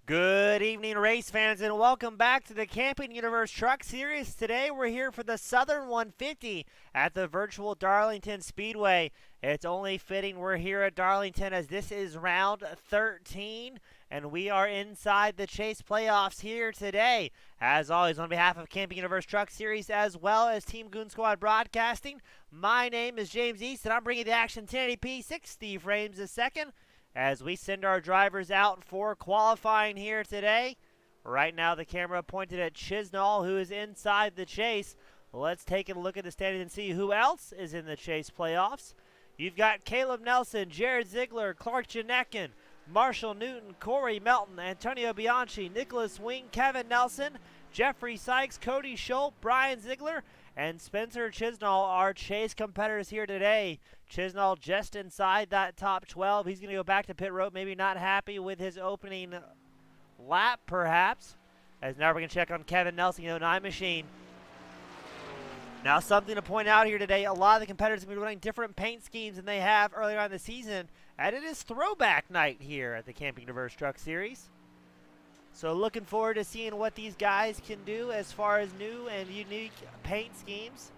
Good evening, race fans, and welcome back to the Camping Universe Truck Series. Today we're here for the Southern 150 at the virtual Darlington Speedway. It's only fitting we're here at Darlington as this is round 13, and we are inside the Chase playoffs here today. As always, on behalf of Camping Universe Truck Series as well as Team Goon Squad Broadcasting, my name is James East, and I'm bringing the action 1080p 60 frames a second as we send our drivers out for qualifying here today. Right now the camera pointed at Chisnall, who is inside the Chase. Let's take a look at the standings and see who else is in the Chase playoffs. You've got Caleb Nelson, Jared Ziegler, Clark Ceneken, Marshall Newton, Corey Melton, Antonio Bianchi, Nicholas Wing, Kevin Nelson, Jeffrey Sykes, Cody Schultz, Brian Ziegler, and Spencer Chisnall, our Chase competitors here today. Chisnall just inside that top 12. He's going to go back to pit road, maybe not happy with his opening lap, perhaps. As now we're going to check on Kevin Nelson, 09 machine. Now, something to point out here today, a lot of the competitors are going to be running different paint schemes than they have earlier on in the season, and it is throwback night here at the Camping Universe Truck Series. So looking forward to seeing what these guys can do as far as new and unique paint schemes.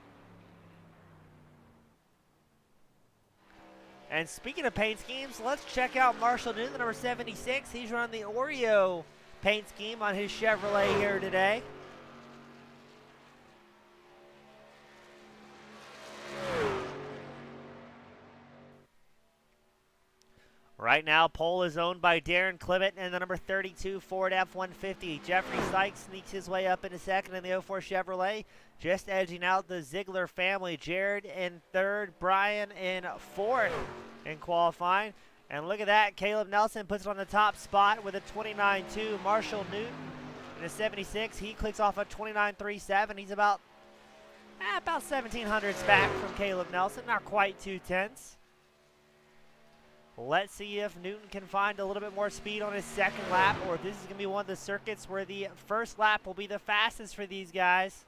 And speaking of paint schemes, let's check out Marshall Newton, the number 76. He's running the Oreo paint scheme on his Chevrolet here today. Right now, pole is owned by Darren Clement and the number 32 Ford F-150. Jeffrey Sykes sneaks his way up into second in the 04 Chevrolet, just edging out the Ziegler family. Jared in third, Brian in fourth in qualifying. And look at that, Caleb Nelson puts it on the top spot with a 29.2. Marshall Newton in a 76. He clicks off a 29.37. He's about 1,700s back from Caleb Nelson, not quite 2/10. Let's see if Newton can find a little bit more speed on his second lap, or if this is going to be one of the circuits where the first lap will be the fastest for these guys.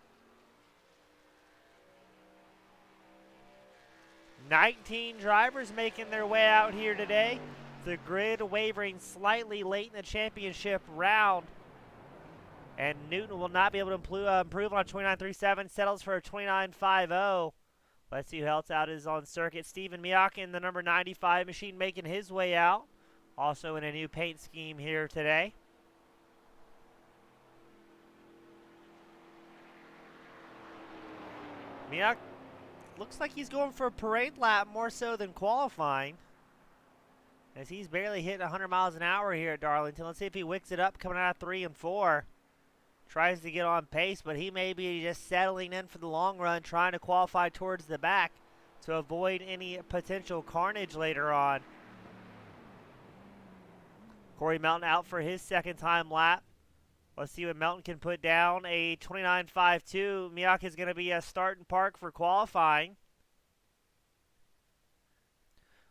19 drivers making their way out here today. The grid wavering slightly late in the championship round. And Newton will not be able to improve on a 29.37, settles for a 29.50. Let's see who else out is on circuit. Stephen Miyake in the number 95 machine making his way out. Also in a new paint scheme here today. Miyake looks like he's going for a parade lap more so than qualifying, as he's barely hitting 100 miles an hour here at Darlington. Let's see if he wicks it up coming out of 3 and 4. Tries to get on pace, but he may be just settling in for the long run, trying to qualify towards the back to avoid any potential carnage later on. Corey Melton out for his second time lap. Let's see what Melton can put down. A 29.52. Miyake is going to be a start and park for qualifying.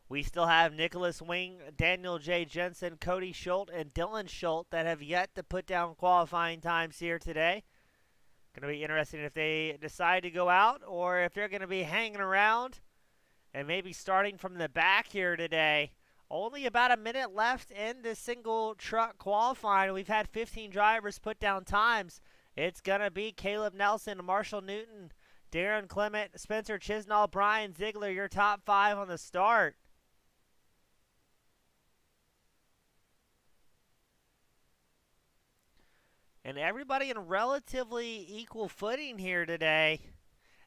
We still have Nicholas Wing, Daniel J. Jensen, Cody Schultz, and Dylan Schultz that have yet to put down qualifying times here today. Going to be interesting if they decide to go out or if they're going to be hanging around and maybe starting from the back here today. Only about a minute left in this single truck qualifying. We've had 15 drivers put down times. It's going to be Caleb Nelson, Marshall Newton, Darren Clement, Spencer Chisnall, Brian Ziegler, your top 5 on the start. And everybody in relatively equal footing here today,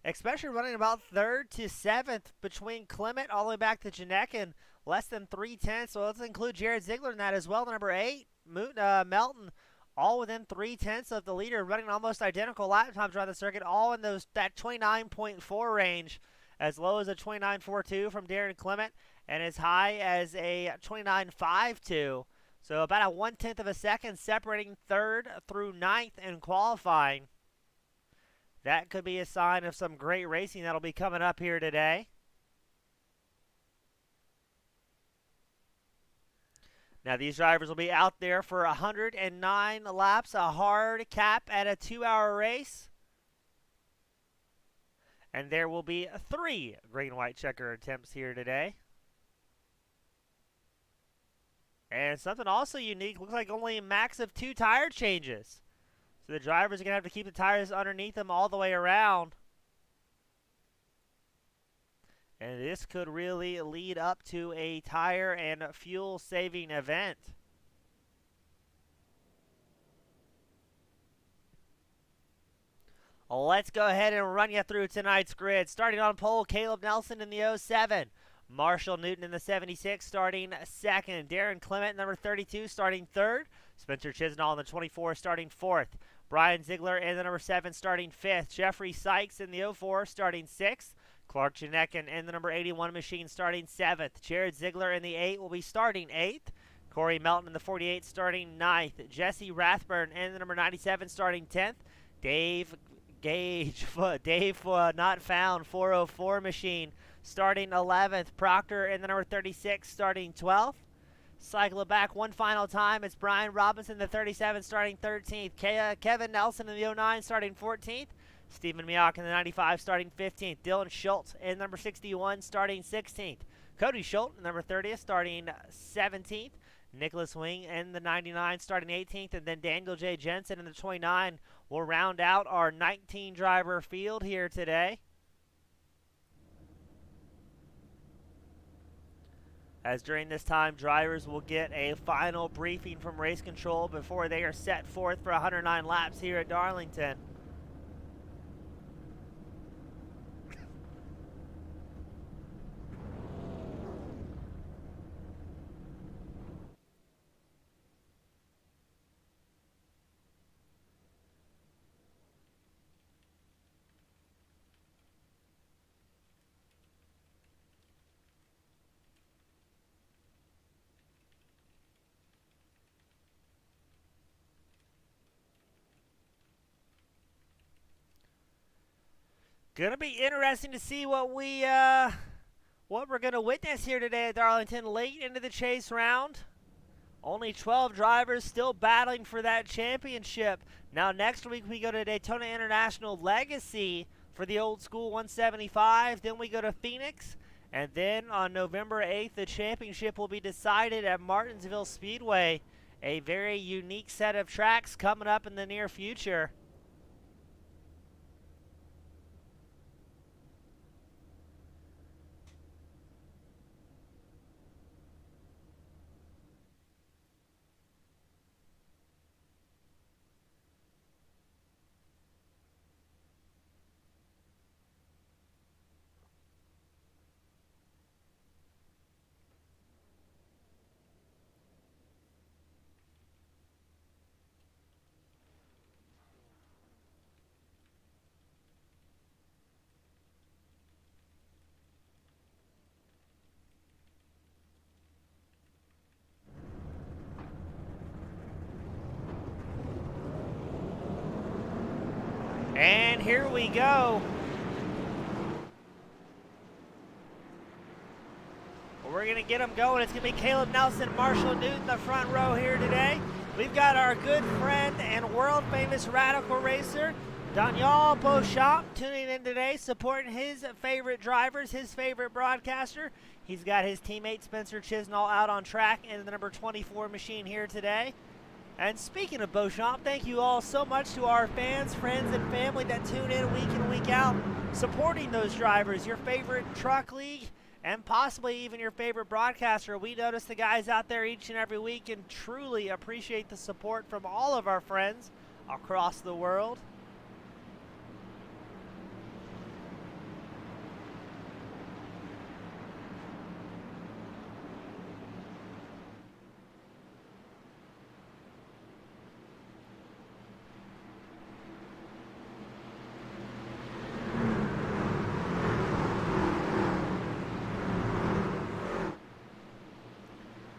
especially running about 3rd to 7th between Clement all the way back to Ceneken, less than 3/10. So let's include Jared Ziegler in that as well. The number 8, Melton, all within 3/10 of the leader, running almost identical lap times around the circuit, all in that 29.4 range, as low as a 29.42 from Darren Clement and as high as a 29.52. So about a 1/10 of a second separating 3rd through 9th in qualifying. That could be a sign of some great racing that'll be coming up here today. Now these drivers will be out there for 109 laps, a hard cap at a 2-hour race. And there will be 3 green-white checker attempts here today. And something also unique, looks like only a max of 2 tire changes. So the drivers are going to have to keep the tires underneath them all the way around. And this could really lead up to a tire and fuel saving event. Let's go ahead and run you through tonight's grid. Starting on pole, Caleb Nelson in the 07. Marshall Newton in the 76 starting second. Darren Clement, number 32, starting third. Spencer Chisnall in the 24 starting fourth. Brian Ziegler in the number 7 starting fifth. Jeffrey Sykes in the 04 starting sixth. Clark Ceneken in the number 81 machine starting 7th. Jared Ziegler in the 8 will be starting 8th. Corey Melton in the 48 starting 9th. Jesse Rathburn in the number 97 starting 10th. Dave not found, 404 machine starting 11th. Proctor in the number 36 starting 12th. Cycle it back one final time. It's Brian Robinson, the 37, starting 13th. Kevin Nelson in the 09 starting 14th. Stephen Miyake in the 95 starting 15th. Dylan Schultz in number 61 starting 16th. Cody Schultz in number 30 starting 17th. Nicholas Wing in the 99 starting 18th. And then Daniel J. Jensen in the 29 will round out our 19 driver field here today. As during this time, drivers will get a final briefing from race control before they are set forth for 109 laps here at Darlington. Gonna be interesting to see what we're gonna witness here today at Darlington late into the chase round. Only 12 drivers still battling for that championship. Now next week we go to Daytona International Legacy for the old school 175. Then we go to Phoenix. And then on November 8th, the championship will be decided at Martinsville Speedway. A very unique set of tracks coming up in the near future. And here we go. We're going to get them going. It's going to be Caleb Nelson, Marshall Newton, the front row here today. We've got our good friend and world-famous radical racer, Daniel Beauchamp, tuning in today, supporting his favorite drivers, his favorite broadcaster. He's got his teammate Spencer Chisnall out on track in the number 24 machine here today. And speaking of Beauchamp, thank you all so much to our fans, friends, and family that tune in week in, week out, supporting those drivers, your favorite truck league, and possibly even your favorite broadcaster. We notice the guys out there each and every week and truly appreciate the support from all of our friends across the world.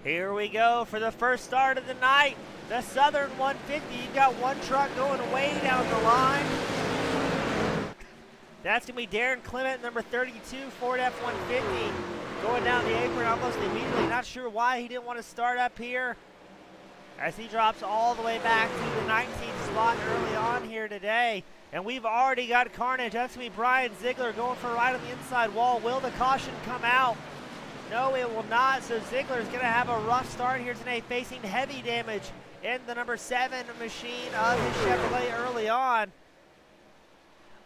Here we go for the first start of the night. The Southern 150. You've got one truck going way down the line. That's going to be Darren Clement, number 32, Ford F-150. Going down the apron almost immediately. Not sure why he didn't want to start up here, as he drops all the way back to the 19th spot early on here today. And we've already got carnage. That's going to be Brian Ziegler going for a ride on the inside wall. Will the caution come out? No, it will not. So Ziegler is going to have a rough start here today, facing heavy damage in the number 7 machine of his Chevrolet early on.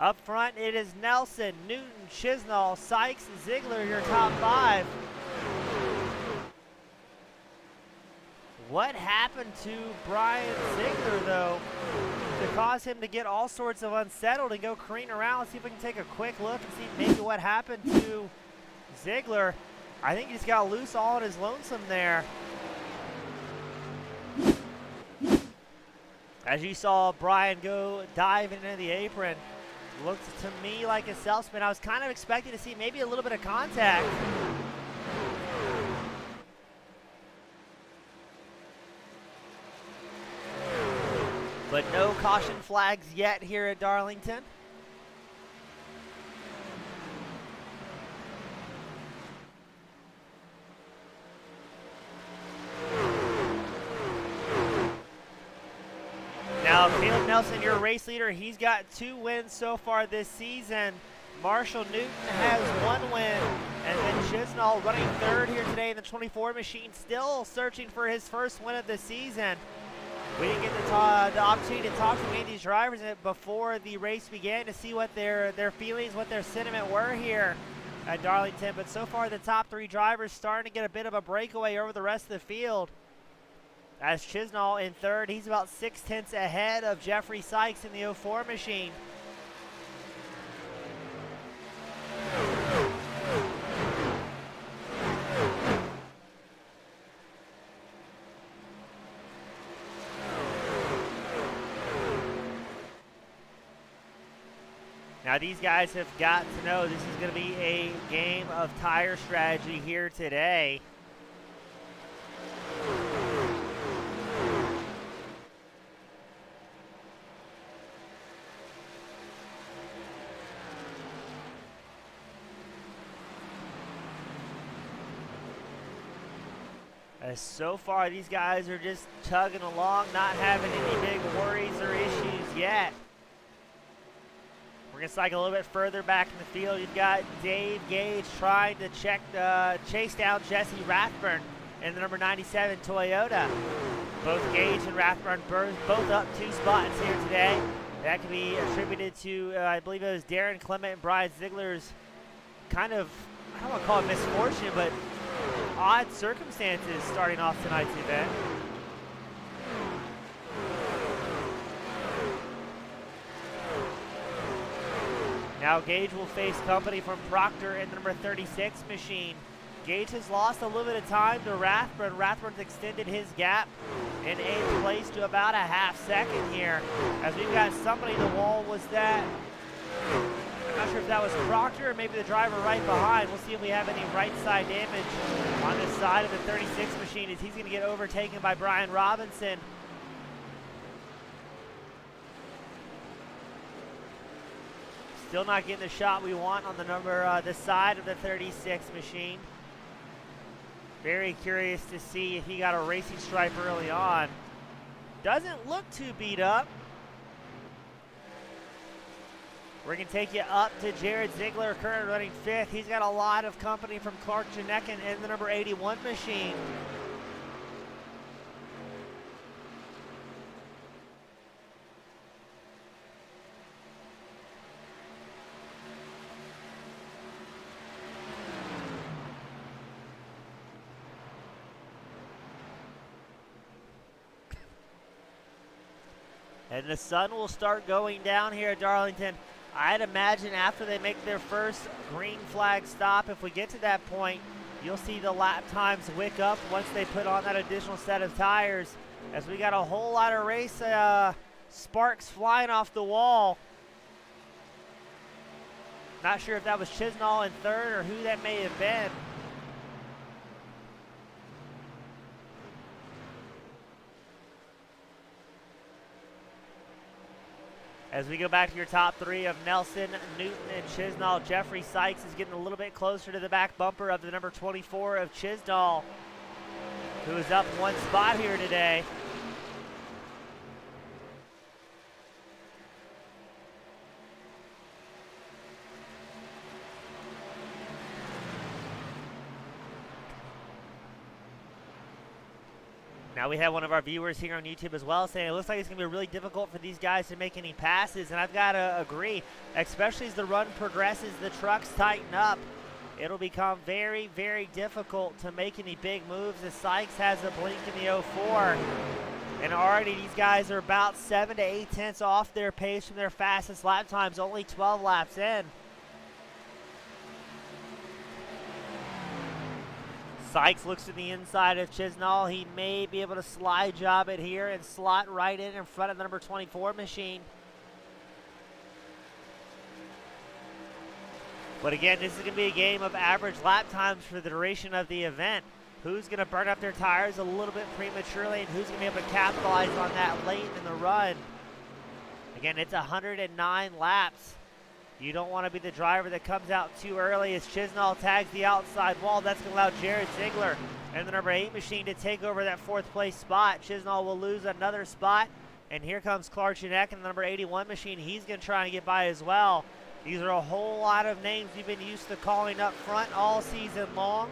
Up front, it is Nelson, Newton, Chisnall, Sykes, and Ziegler, your top 5. What happened to Brian Ziegler, though, to cause him to get all sorts of unsettled and go careening around? Let's see if we can take a quick look and see maybe what happened to Ziegler. I think he just got loose all on his lonesome there. As you saw Brian go diving into the apron, looked to me like a self-spin. I was kind of expecting to see maybe a little bit of contact. But no caution flags yet here at Darlington. Now, Caleb Nelson, your race leader, he's got 2 wins so far this season. Marshall Newton has 1 win. And then Chisnall running 3rd here today in the 24 machine, still searching for his first win of the season. We didn't get the opportunity to talk to any of these drivers before the race began to see what their feelings, what their sentiment were here at Darlington. But so far, the top 3 drivers starting to get a bit of a breakaway over the rest of the field. As Chisnall in 3rd, he's about 6/10 ahead of Jeffrey Sykes in the 04 machine. Now these guys have got to know this is going to be a game of tire strategy here today. As so far, these guys are just chugging along, not having any big worries or issues yet. We're going to cycle a little bit further back in the field. You've got Dave Gage trying to chase down Jesse Rathburn in the number 97 Toyota. Both Gage and Rathburn both up 2 spots here today. That can be attributed to, I believe it was Darren Clement and Brian Ziegler's kind of, I don't want to call it misfortune, but odd circumstances starting off tonight's event. Now Gage will face company from Proctor in the number 36 machine. Gage has lost a little bit of time to Rathburn. Rathburn's extended his gap in 8th place to about a half second here. As we've got somebody in the wall, was that, I'm not sure if that was Proctor or maybe the driver right behind. We'll see if we have any right side damage on this side of the 36 machine as he's going to get overtaken by Brian Robinson. Still not getting the shot we want on the the side of the 36 machine. Very curious to see if he got a racing stripe early on. Doesn't look too beat up. We're going to take you up to Jared Ziegler, currently running 5th. He's got a lot of company from Clark Ceneken in the number 81 machine. And the sun will start going down here at Darlington. I'd imagine after they make their first green flag stop, if we get to that point, you'll see the lap times wick up once they put on that additional set of tires, as we got a whole lot of race sparks flying off the wall. Not sure if that was Chisnall in 3rd or who that may have been. As we go back to your top 3 of Nelson, Newton, and Chisnall, Jeffrey Sykes is getting a little bit closer to the back bumper of the number 24 of Chisnall, who is up 1 spot here today. Now we have one of our viewers here on YouTube as well saying it looks like it's going to be really difficult for these guys to make any passes, and I've got to agree, especially as the run progresses, the trucks tighten up. It'll become very, very difficult to make any big moves as Sykes has a blink in the 04. And already these guys are about 7 to 8 tenths off their pace from their fastest lap times, only 12 laps in. Sykes looks to the inside of Chisnall. He may be able to slide job it here and slot right in front of the number 24 machine. But again, this is going to be a game of average lap times for the duration of the event. Who's going to burn up their tires a little bit prematurely, and who's going to be able to capitalize on that late in the run. Again, it's 109 laps. You don't want to be the driver that comes out too early as Chisnall tags the outside wall. That's going to allow Jared Ziegler and the number 8 machine to take over that 4th place spot. Chisnall will lose another spot. And here comes Ceneken and the number 81 machine. He's going to try and get by as well. These are a whole lot of names we've been used to calling up front all season long.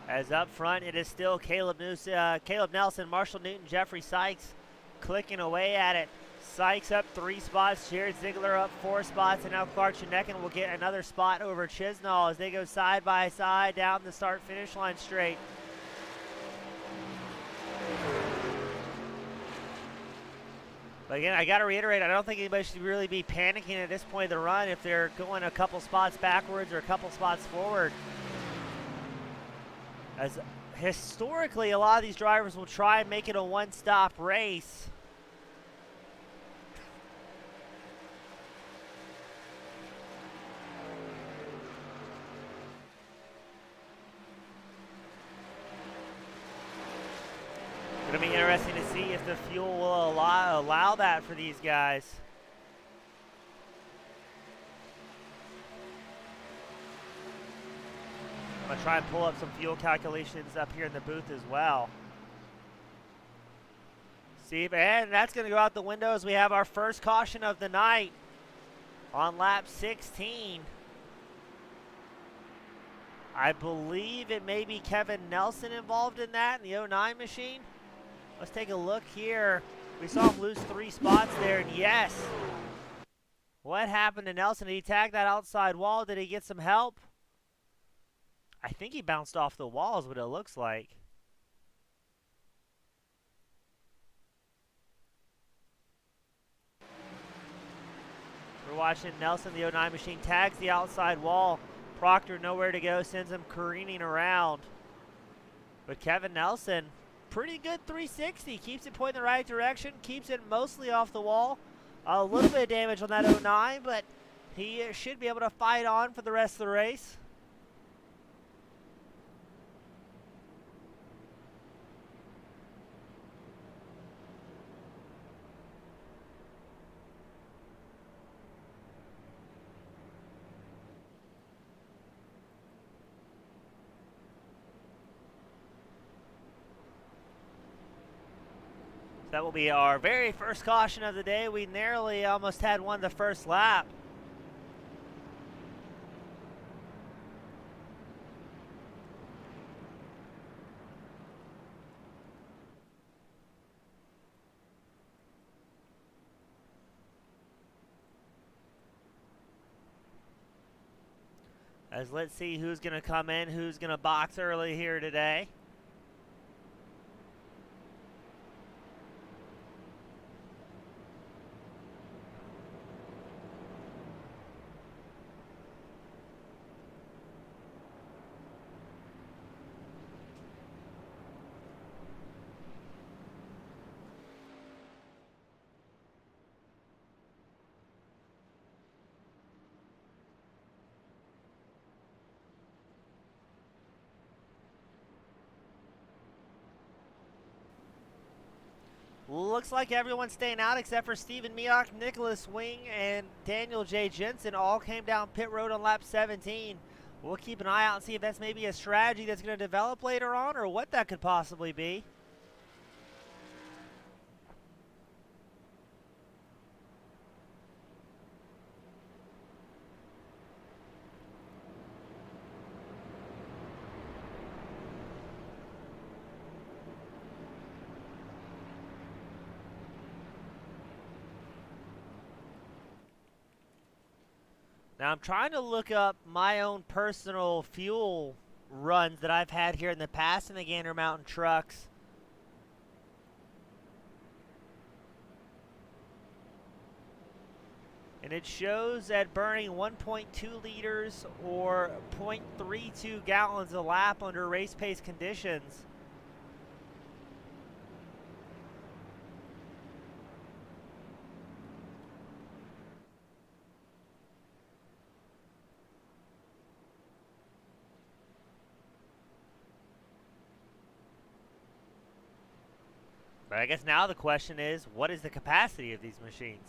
As up front, it is still Caleb Nelson, Marshall Newton, Jeffrey Sykes clicking away at it. Sykes up 3 spots, Jared Ziegler up 4 spots, and now Ceneken will get another spot over Chisnall as they go side by side down the start-finish line straight. But again, I got to reiterate, I don't think anybody should really be panicking at this point of the run if they're going a couple spots backwards or a couple spots forward. As historically, a lot of these drivers will try and make it a one-stop race. It'll be interesting to see if the fuel will allow that for these guys. I'm going to try and pull up some fuel calculations up here in the booth as well. See, and that's going to go out the window as we have our first caution of the night on lap 16. I believe it may be Kevin Nelson involved in that in the 09 machine. Let's take a look here. We saw him lose 3 spots there, and yes. What happened to Nelson? Did he tag that outside wall? Did he get some help? I think he bounced off the wall is what it looks like. We're watching Nelson, the 09 machine, tags the outside wall. Proctor nowhere to go, sends him careening around. But Kevin Nelson, pretty good 360. Keeps it pointing the right direction, keeps it mostly off the wall. A little bit of damage on that 09, but he should be able to fight on for the rest of the race. That will be our very first caution of the day. We narrowly almost had one the first lap. As let's see who's going to come in, who's going to box early here today. Looks like everyone's staying out except for Stephen Miyake, Nicholas Wing, and Daniel J. Jensen all came down pit road on lap 17. We'll keep an eye out and see if that's maybe a strategy that's going to develop later on or what that could possibly be. Now I'm trying to look up my own personal fuel runs that I've had here in the past in the Gander Mountain trucks. And it shows that burning 1.2 liters or 0.32 gallons a lap under race pace conditions. But I guess now the question is, what is the capacity of these machines?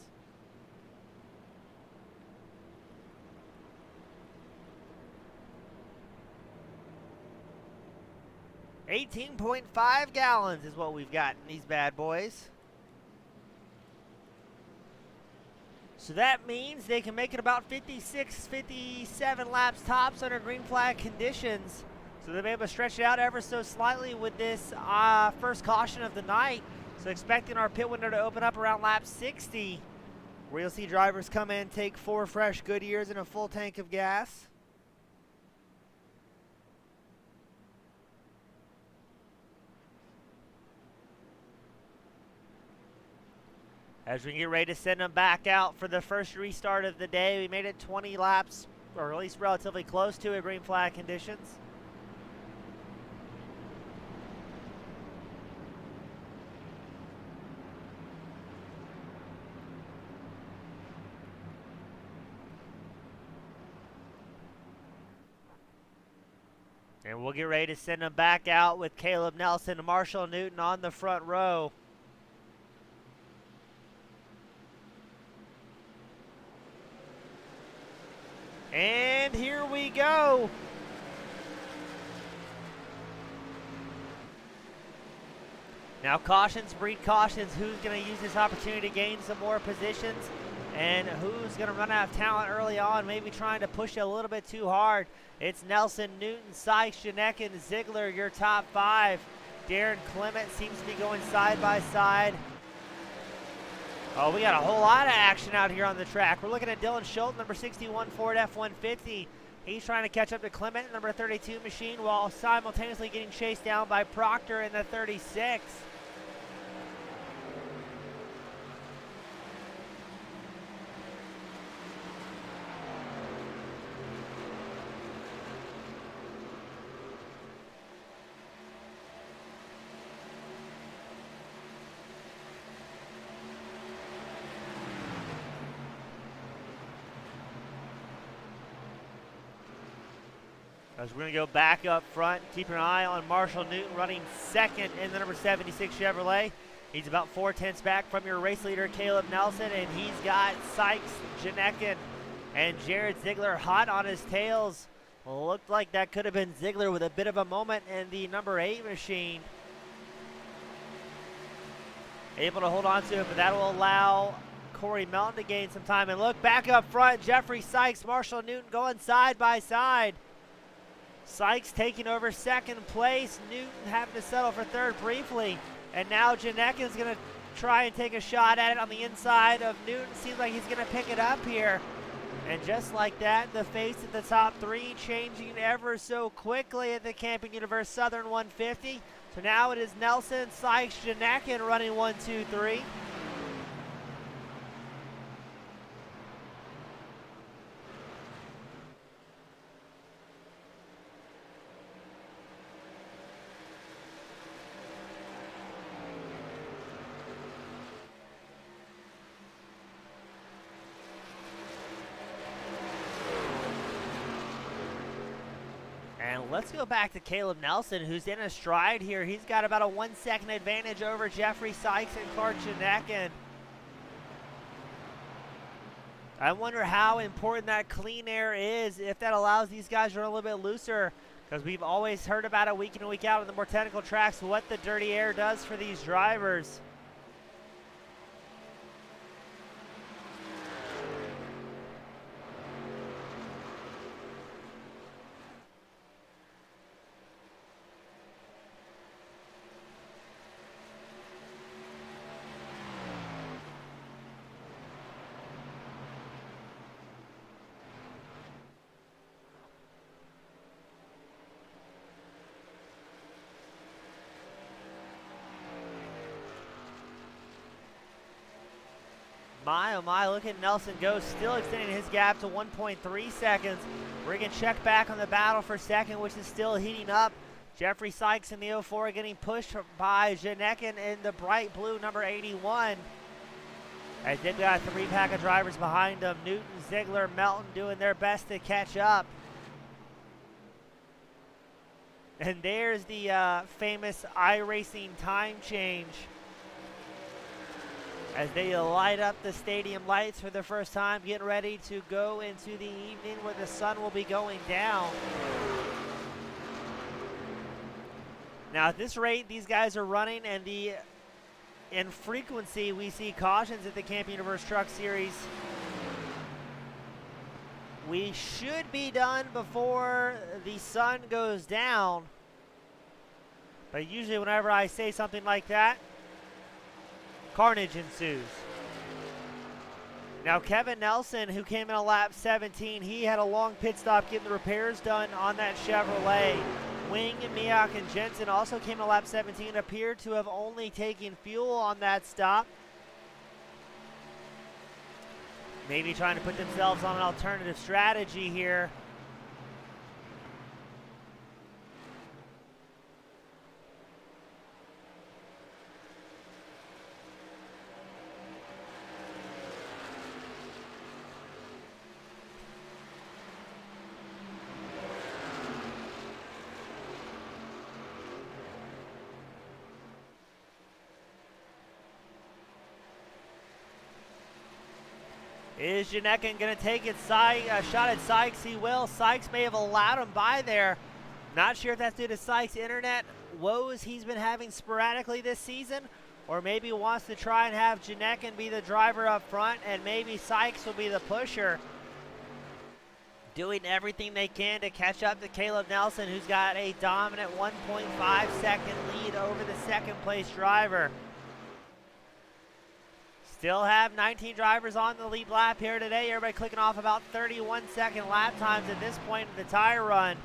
$18.5 gallons is what we've got in these bad boys. So that means they can make it about 56, 57 laps tops under green flag conditions. So they'll be able to stretch it out ever so slightly with this first caution of the night. So expecting our pit window to open up around lap 60, where you'll see drivers come in, take 4 fresh Goodyears and a full tank of gas. As we get ready to send them back out for the first restart of the day, we made it 20 laps, or at least relatively close to it, green flag conditions. And we'll get ready to send them back out with Caleb Nelson and Marshall Newton on the front row. And here we go. Now cautions breed cautions. Who's going to use this opportunity to gain some more positions? And who's going to run out of talent early on, maybe trying to push it a little bit too hard? It's Nelson, Newton, Sykes, Ceneken, Ziegler, your top 5. Darren Clement seems to be going side by side. Oh, we got a whole lot of action out here on the track. We're looking at Dylan Schultz, number 61 Ford F-150. He's trying to catch up to Clement, number 32 machine, while simultaneously getting chased down by Proctor in the 36. As we're going to go back up front, keep an eye on Marshall Newton running second in the number 76 Chevrolet. He's about 4/10 back from your race leader, Caleb Nelson, and he's got Sykes, Ceneken, and Jared Ziegler hot on his tails. Looked like that could have been Ziegler with a bit of a moment in the number 8 machine. Able to hold on to it, but that will allow Corey Melton to gain some time. And look, back up front, Jeffrey Sykes, Marshall Newton going side by side. Sykes taking over second place. Newton having to settle for third briefly. And now Ceneken's going to try and take a shot at it on the inside of Newton. Seems like he's going to pick it up here. And just like that, the face at the top 3 changing ever so quickly at the Camping Universe Southern 150. So now it is Nelson, Sykes, Ceneken running 1, 2, 3. And let's go back to Caleb Nelson, who's in a stride here. He's got about a 1 second advantage over Jeffrey Sykes and Clark Ceneken. I wonder how important that clean air is, if that allows these guys to run a little bit looser, because we've always heard about it week in and week out on the more technical tracks, what the dirty air does for these drivers. My, oh my, look at Nelson go, still extending his gap to 1.3 seconds. We're going to check back on the battle for second, which is still heating up. Jeffrey Sykes in the 04 getting pushed by Ceneken in the bright blue number 81. As they've got a three-pack of drivers behind them. Newton, Ziegler, Melton doing their best to catch up. And there's the famous iRacing time change, as they light up the stadium lights for the first time, getting ready to go into the evening where the sun will be going down. Now at this rate these guys are running, and in frequency we see cautions at the Camping Universe Truck Series. We should be done before the sun goes down, but usually whenever I say something like that, carnage ensues. Now Kevin Nelson, who came in a lap 17, he had a long pit stop getting the repairs done on that Chevrolet. Wing, Miyake, and Jensen also came in a lap 17, appeared to have only taken fuel on that stop. Maybe trying to put themselves on an alternative strategy here. Is Ceneken going to take a shot at Sykes? He will. Sykes may have allowed him by there. Not sure if that's due to Sykes' internet woes he's been having sporadically this season, or maybe wants to try and have Ceneken be the driver up front, and maybe Sykes will be the pusher, doing everything they can to catch up to Caleb Nelson, who's got a dominant 1.5 second lead over the second place driver. Still have 19 drivers on the lead lap here today. Everybody clicking off about 31-second lap times at this point in the tire run.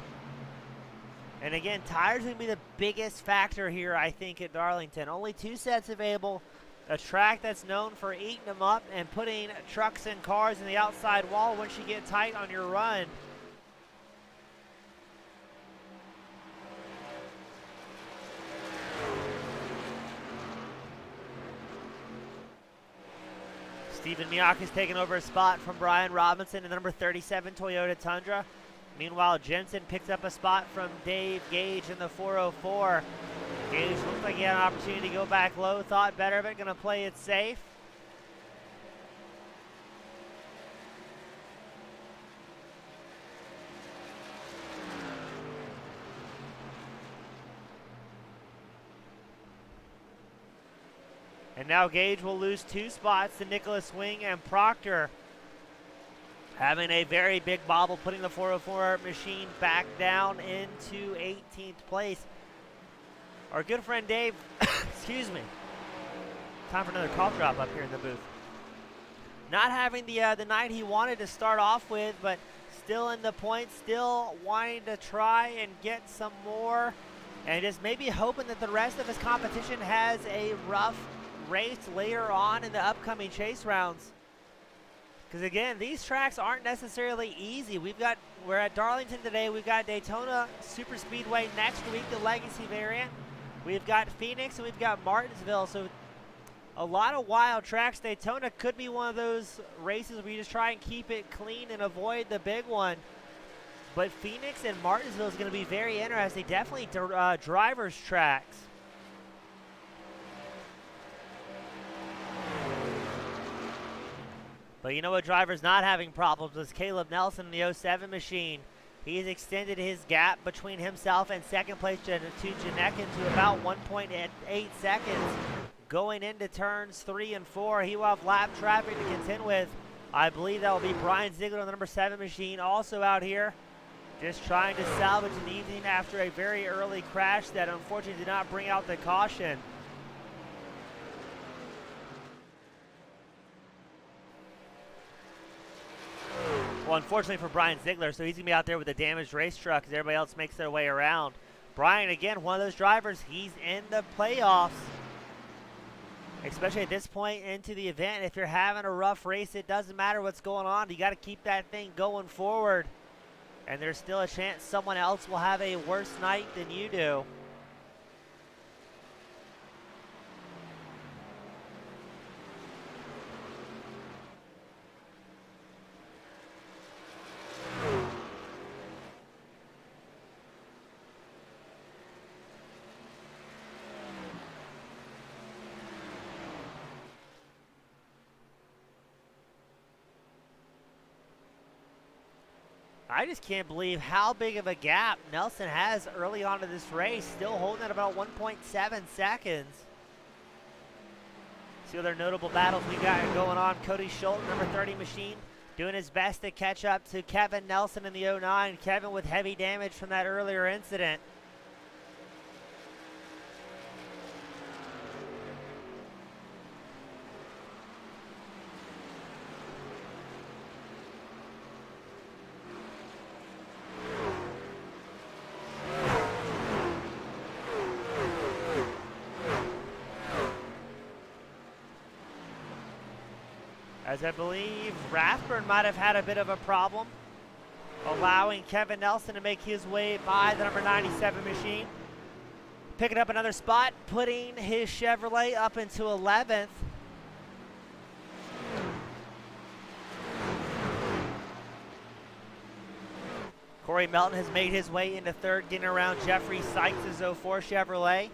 And again, tires going to be the biggest factor here, I think, at Darlington. Only 2 sets available. A track that's known for eating them up and putting trucks and cars in the outside wall once you get tight on your run. Stephen Miyake has taken over a spot from Brian Robinson in the number 37 Toyota Tundra. Meanwhile, Jensen picks up a spot from Dave Gage in the 404. Gage looks like he had an opportunity to go back low, thought better of it, going to play it safe. And now Gage will lose 2 spots to Nicholas Wing and Proctor, having a very big bobble, putting the 404 machine back down into 18th place. Our good friend Dave, excuse me, time for another cough drop up here in the booth. Not having the night he wanted to start off with, but still in the points, still wanting to try and get some more, and just maybe hoping that the rest of his competition has a rough race later on in the upcoming chase rounds. Because again, these tracks aren't necessarily easy. We're at Darlington today. We've got Daytona Super Speedway next week, the Legacy variant. We've got Phoenix and we've got Martinsville. So a lot of wild tracks. Daytona could be one of those races where you just try and keep it clean and avoid the big one. But Phoenix and Martinsville is going to be very interesting. Definitely drivers' tracks. But you know what driver's not having problems is Caleb Nelson in the 07 machine. He's extended his gap between himself and second place to Ceneken to about 1.8 seconds. Going into turns 3 and 4, he will have lap traffic to contend with. I believe that will be Brian Ziegler on the number 7 machine also out here, just trying to salvage an evening after a very early crash that unfortunately did not bring out the caution. Well, unfortunately for Brian Ziegler, so he's going to be out there with a damaged race truck as everybody else makes their way around. Brian, again, one of those drivers, he's in the playoffs. Especially at this point into the event, if you're having a rough race, it doesn't matter what's going on. You got to keep that thing going forward. And there's still a chance someone else will have a worse night than you do. I just can't believe how big of a gap Nelson has early on in this race, still holding at about 1.7 seconds. See other notable battles we got going on. Cody Schultz, number 30 machine, doing his best to catch up to Kevin Nelson in the 09. Kevin with heavy damage from that earlier incident. As I believe Rathburn might have had a bit of a problem, allowing Kevin Nelson to make his way by the number 97 machine. Picking up another spot, putting his Chevrolet up into 11th. Corey Melton has made his way into third, getting around Jeffrey Sykes' 04 Chevrolet.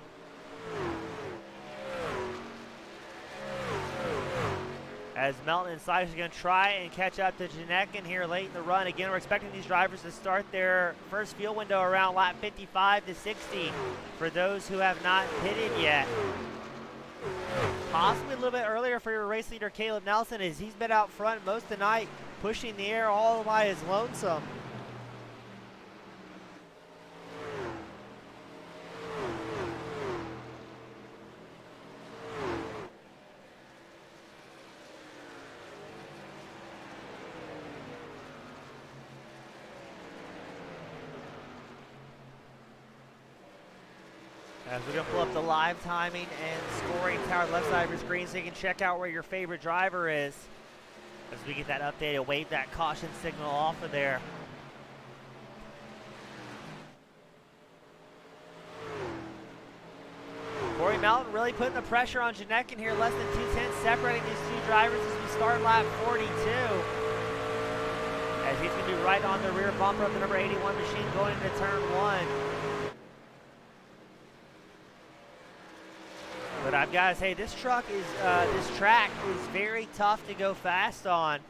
As Melton and Sykes are going to try and catch up to Ceneken here late in the run. Again, we're expecting these drivers to start their first fuel window around lap 55 to 60 for those who have not pitted yet. Possibly a little bit earlier for your race leader, Caleb Nelson, as he's been out front most of the night, pushing the air all by his lonesome. As we're going to pull up the live timing and scoring tower left side of your screen so you can check out where your favorite driver is. As we get that updated, wave that caution signal off of there. Corey Melton really putting the pressure on Ceneken here, less than 2/10 separating these two drivers as we start lap 42. As he's going to be right on the rear bumper of the number 81 machine going into turn 1. But I've got to say, this track is very tough to go fast on.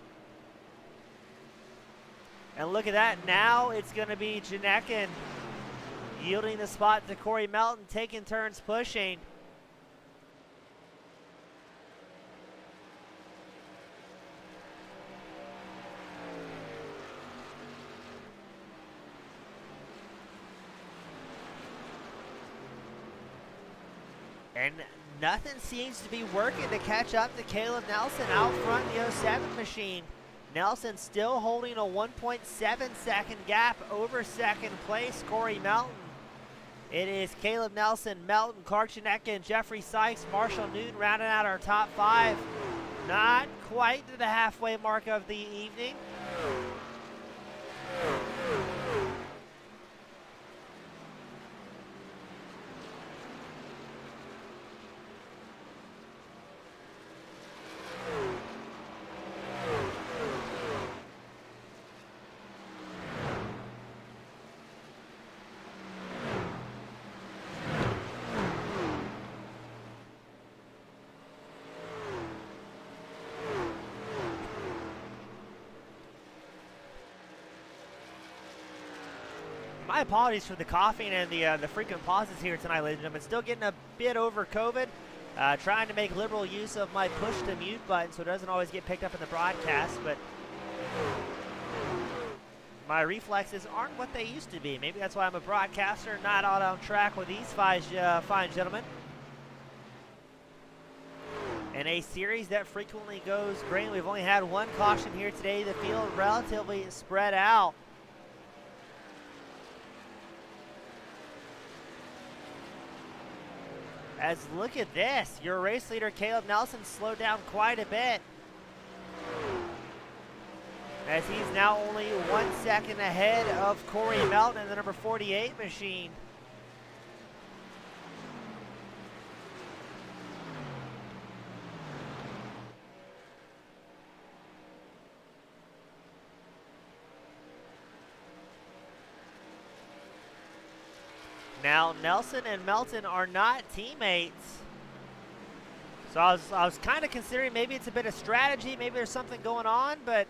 And look at that, now it's going to be Ceneken yielding the spot to Corey Melton, taking turns pushing. And nothing seems to be working to catch up to Caleb Nelson out front in the 07 machine. Nelson still holding a 1.7 second gap over second place Corey Melton. It is Caleb Nelson, Melton, Clark Ceneken, Jeffrey Sykes, Marshall Newton rounding out our top 5. Not quite to the halfway mark of the evening. My apologies for the coughing and the frequent pauses here tonight, ladies and gentlemen. Still getting a bit over COVID. Trying to make liberal use of my push to mute button so it doesn't always get picked up in the broadcast, but my reflexes aren't what they used to be. Maybe that's why I'm a broadcaster, not out on track with these fine gentlemen. In a series that frequently goes green, we've only had one caution here today. The field relatively spread out. As look at this, your race leader Caleb Nelson slowed down quite a bit, as he's now only 1 second ahead of Corey Melton in the number 48 machine. Now, Nelson and Melton are not teammates. So I was kind of considering maybe it's a bit of strategy, maybe there's something going on, but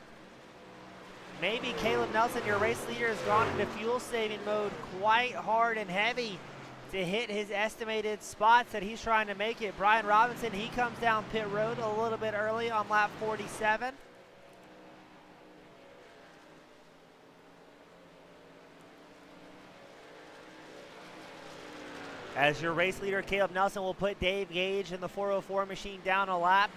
maybe Caleb Nelson, your race leader, has gone into fuel saving mode quite hard and heavy to hit his estimated spots that he's trying to make it. Brian Robinson, he comes down pit road a little bit early on lap 47. As your race leader, Caleb Nelson, will put Dave Gage in the 404 machine down a lap.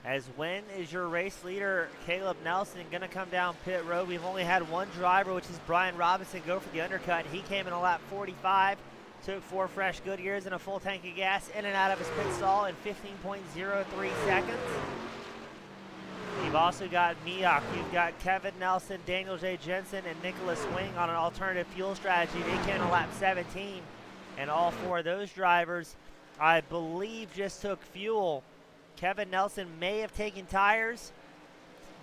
As when is your race leader, Caleb Nelson, going to come down pit road? We've only had one driver, which is Brian Robinson, go for the undercut. He came in a lap 45, took 4 fresh Goodyears and a full tank of gas in and out of his pit stall in 15.03 seconds. You've also got Miyake, you've got Kevin Nelson, Daniel J. Jensen, and Nicholas Wing on an alternative fuel strategy. They came in a lap 17, and all 4 of those drivers, I believe, just took fuel. Kevin Nelson may have taken tires,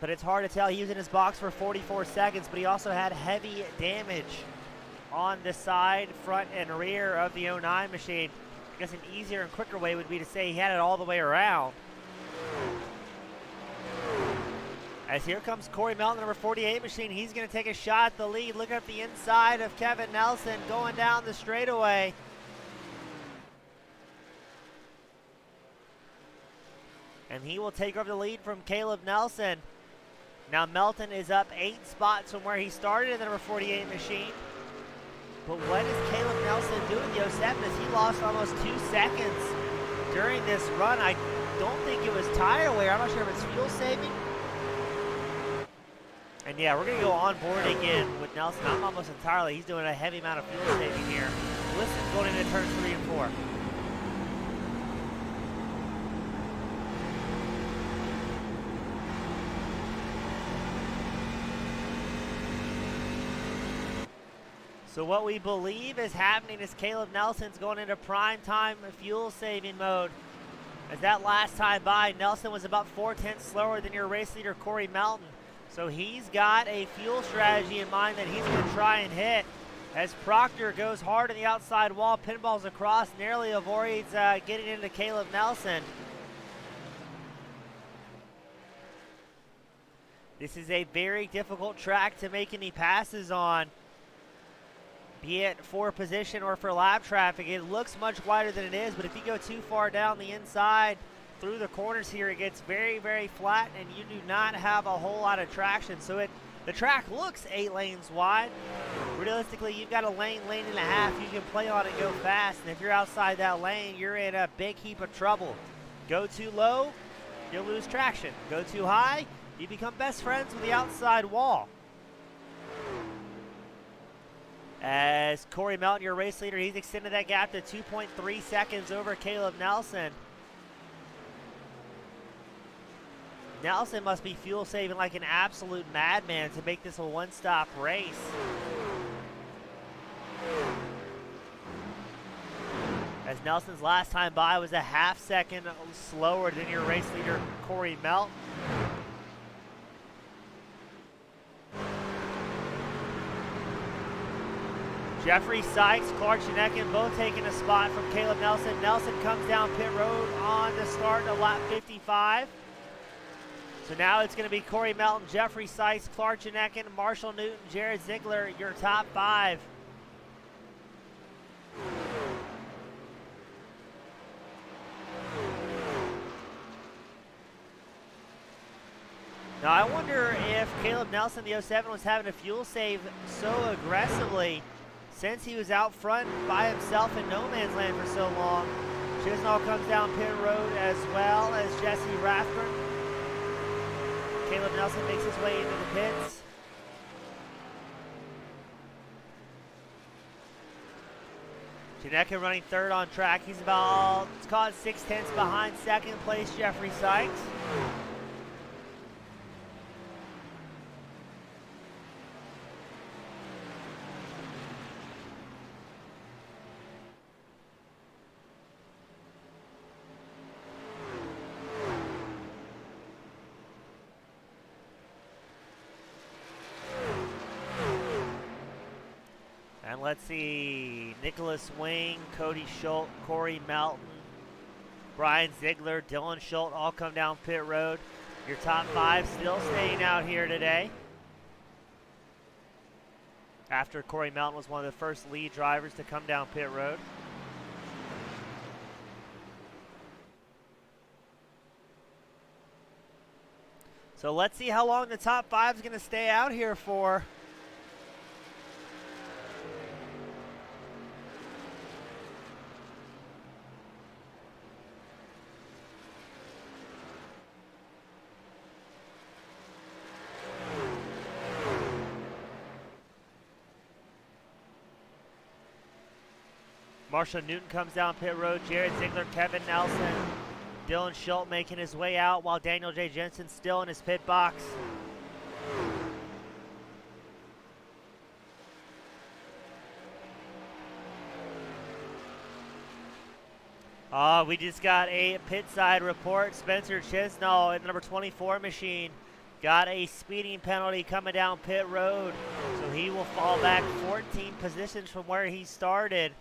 but it's hard to tell. He was in his box for 44 seconds, but he also had heavy damage on the side, front, and rear of the 09 machine. I guess an easier and quicker way would be to say he had it all the way around. As here comes Corey Melton, number 48 machine. He's going to take a shot at the lead. Look up the inside of Kevin Nelson going down the straightaway. And he will take over the lead from Caleb Nelson. Now Melton is up 8 spots from where he started in the number 48 machine. But what is Caleb Nelson doing in the 07 as he lost almost 2 seconds during this run? I don't think it was tire wear. I'm not sure if it's fuel saving. And yeah, we're going to go on board again with Nelson. I'm almost entirely. He's doing a heavy amount of fuel saving here. Listen, going into turns 3 and 4. So what we believe is happening is Caleb Nelson's going into prime time fuel saving mode. As that last time by, Nelson was about 4/10 slower than your race leader Corey Melton. So he's got a fuel strategy in mind that he's going to try and hit. As Proctor goes hard on the outside wall, pinballs across, narrowly avoids getting into Caleb Nelson. This is a very difficult track to make any passes on, be it for position or for lap traffic. It looks much wider than it is, but if you go too far down the inside through the corners here, it gets very, very flat, and you do not have a whole lot of traction. So the track looks 8 lanes wide. Realistically, you've got a lane and a half. You can play on and go fast, and if you're outside that lane, you're in a big heap of trouble. Go too low, you'll lose traction. Go too high, you become best friends with the outside wall. As Corey Melton, your race leader, he's extended that gap to 2.3 seconds over Caleb Nelson. Nelson must be fuel saving like an absolute madman to make this a one-stop race. as Nelson's last time by was a half-second slower than your race leader, Corey Melton. Jeffrey Sykes, Clark Ceneken both taking a spot from Caleb Nelson. Nelson comes down pit road on the start of lap 55. So now it's going to be Corey Melton, Jeffrey Sykes, Clark Ceneken, Marshall Newton, Jared Ziegler, your top 5. Now I wonder if Caleb Nelson, the 07, was having a fuel save so aggressively since he was out front by himself in no man's land for so long. Chisnall comes down pit road as well as Jesse Rathburn. Caleb Nelson makes his way into the pits. Ceneken running third on track. He's about, it's caught 6/10 behind second place Jeffrey Sykes. And let's see, Nicholas Wing, Cody Schultz, Corey Melton, Brian Ziegler, Dylan Schultz all come down pit road. Your top 5 still staying out here today. After Corey Melton was one of the first lead drivers to come down pit road. So let's see how long the top 5 is going to stay out here for. Marshall Newton comes down pit road. Jared Ziegler, Kevin Nelson, Dylan Schultz making his way out while Daniel J. Jensen still in his pit box. We just got a pit side report. Spencer Chisnall in the number 24 machine got a speeding penalty coming down pit road. So he will fall back 14 positions from where he started.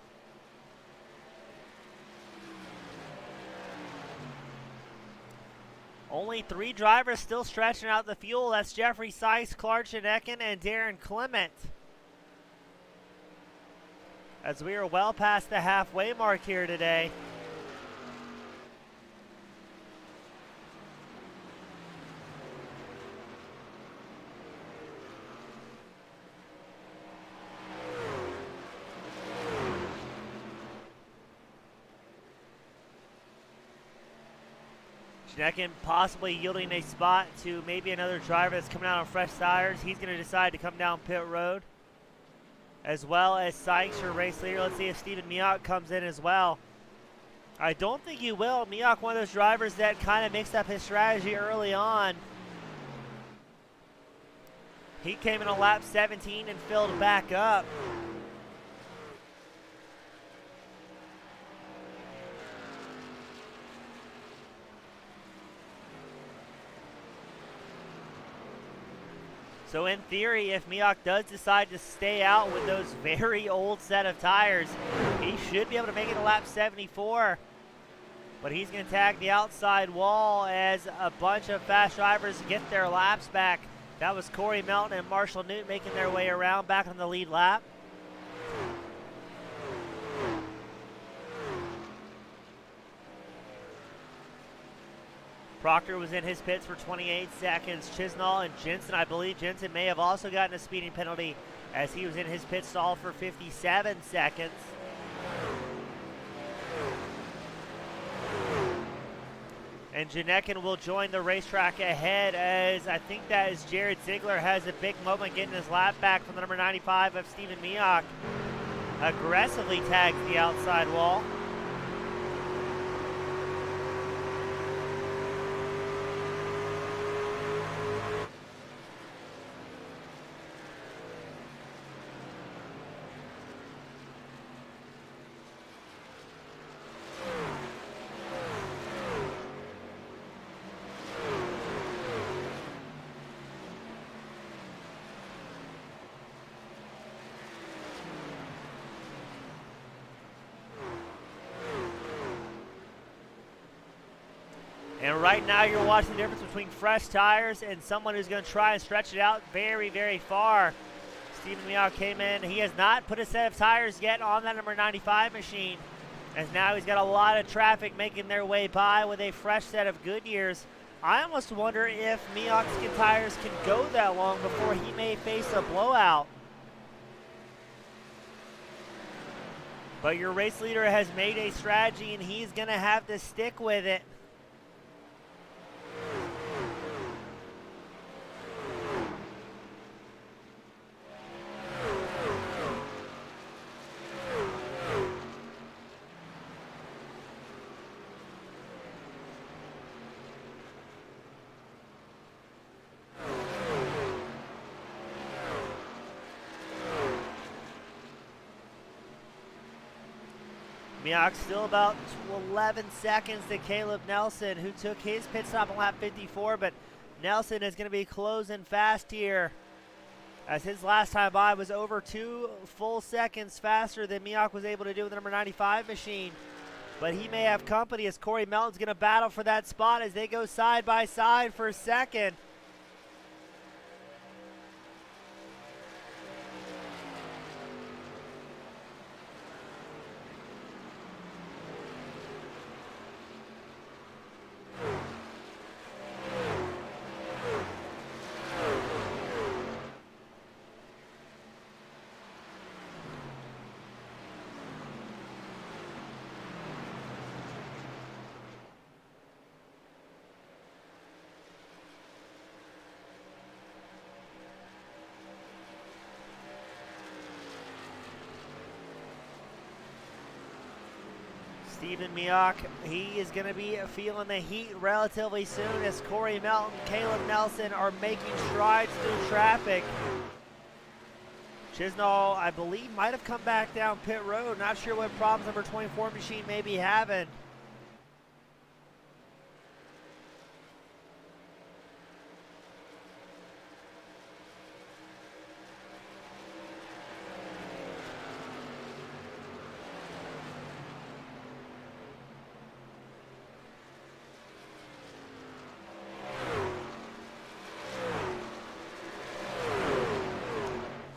Only 3 drivers still stretching out the fuel. That's Jeffrey Sykes, Clark Ceneken, and Darren Clement. As we are well past the halfway mark here today. Ceneken possibly yielding a spot to maybe another driver that's coming out on fresh tires. He's going to decide to come down pit road. As well as Sykes, your race leader. Let's see if Stephen Miyake comes in as well. I don't think he will. Miyake, one of those drivers that kind of mixed up his strategy early on. He came in on lap 17 and filled back up. So in theory, if Miyake does decide to stay out with those very old set of tires, he should be able to make it to lap 74. But he's going to tag the outside wall as a bunch of fast drivers get their laps back. That was Corey Melton and Marshall Newton making their way around back on the lead lap. Proctor was in his pits for 28 seconds. Chisnall and Jensen, I believe Jensen may have also gotten a speeding penalty as he was in his pit stall for 57 seconds. And Ceneken will join the racetrack ahead as I think that is Jared Ziegler has a big moment getting his lap back from the number 95 of Stephen Miyake. Aggressively tags the outside wall. And right now you're watching the difference between fresh tires and someone who's going to try and stretch it out very, very far. Stephen Miyake came in. He has not put a set of tires yet on that number 95 machine, as now he's got a lot of traffic making their way by with a fresh set of Goodyears. I almost wonder if Miyake's tires can go that long before he may face a blowout. But your race leader has made a strategy, and he's going to have to stick with it. Miyake still about 11 seconds to Caleb Nelson, who took his pit stop on lap 54, but Nelson is going to be closing fast here, as his last time by was over 2 full seconds faster than Miyake was able to do with the number 95 machine. But he may have company, as Corey Melton's going to battle for that spot as they go side by side for second. Stephen Miyake, he is going to be feeling the heat relatively soon, as Corey Melton, Caleb Nelson are making strides through traffic. Chisnall, I believe, might have come back down pit road. Not sure what problems number 24 machine may be having.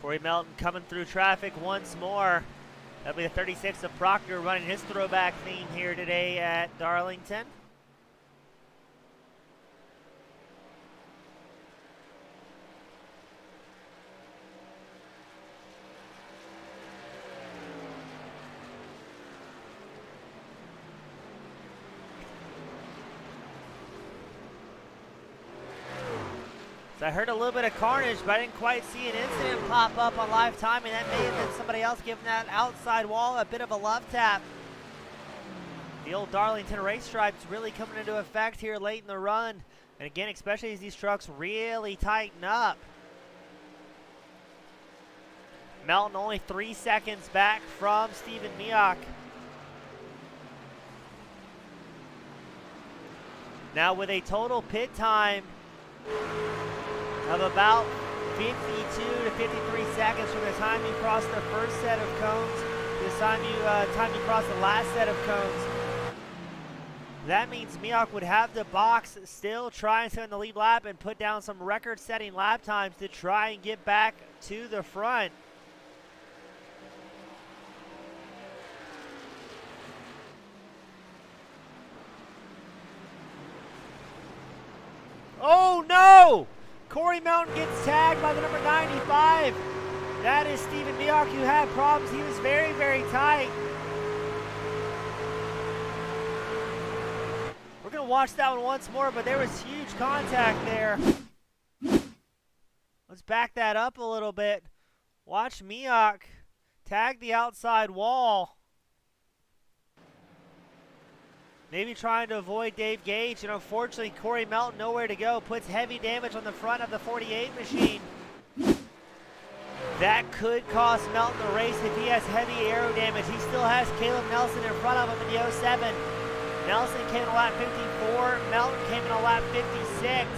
Corey Melton coming through traffic once more. That'll be the 36 of Proctor running his throwback theme here today at Darlington. I heard a little bit of carnage, but I didn't quite see an incident pop up on live timing. That may have been somebody else giving that outside wall a bit of a love tap. The old Darlington race stripes really coming into effect here late in the run. And again, especially as these trucks really tighten up. Melton only 3 seconds back from Stephen Miyake. Now with a total pit time of about 52 to 53 seconds from the time you cross the first set of cones to the time you cross the last set of cones. That means Miyake would have the box still trying to in the lead lap and put down some record-setting lap times to try and get back to the front. Oh no! Corey Melton gets tagged by the number 95. That is Stephen Miyake, who had problems. He was very, very tight. We're going to watch that one once more, but there was huge contact there. Let's back that up a little bit. Watch Miyake tag the outside wall. Maybe trying to avoid Dave Gage, and unfortunately Corey Melton nowhere to go, puts heavy damage on the front of the 48 machine. That could cost Melton the race if he has heavy aero damage. He still has Caleb Nelson in front of him in the 07. Nelson came in on lap 54, Melton came in on lap 56.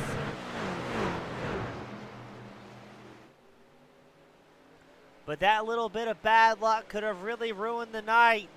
But that little bit of bad luck could have really ruined the night.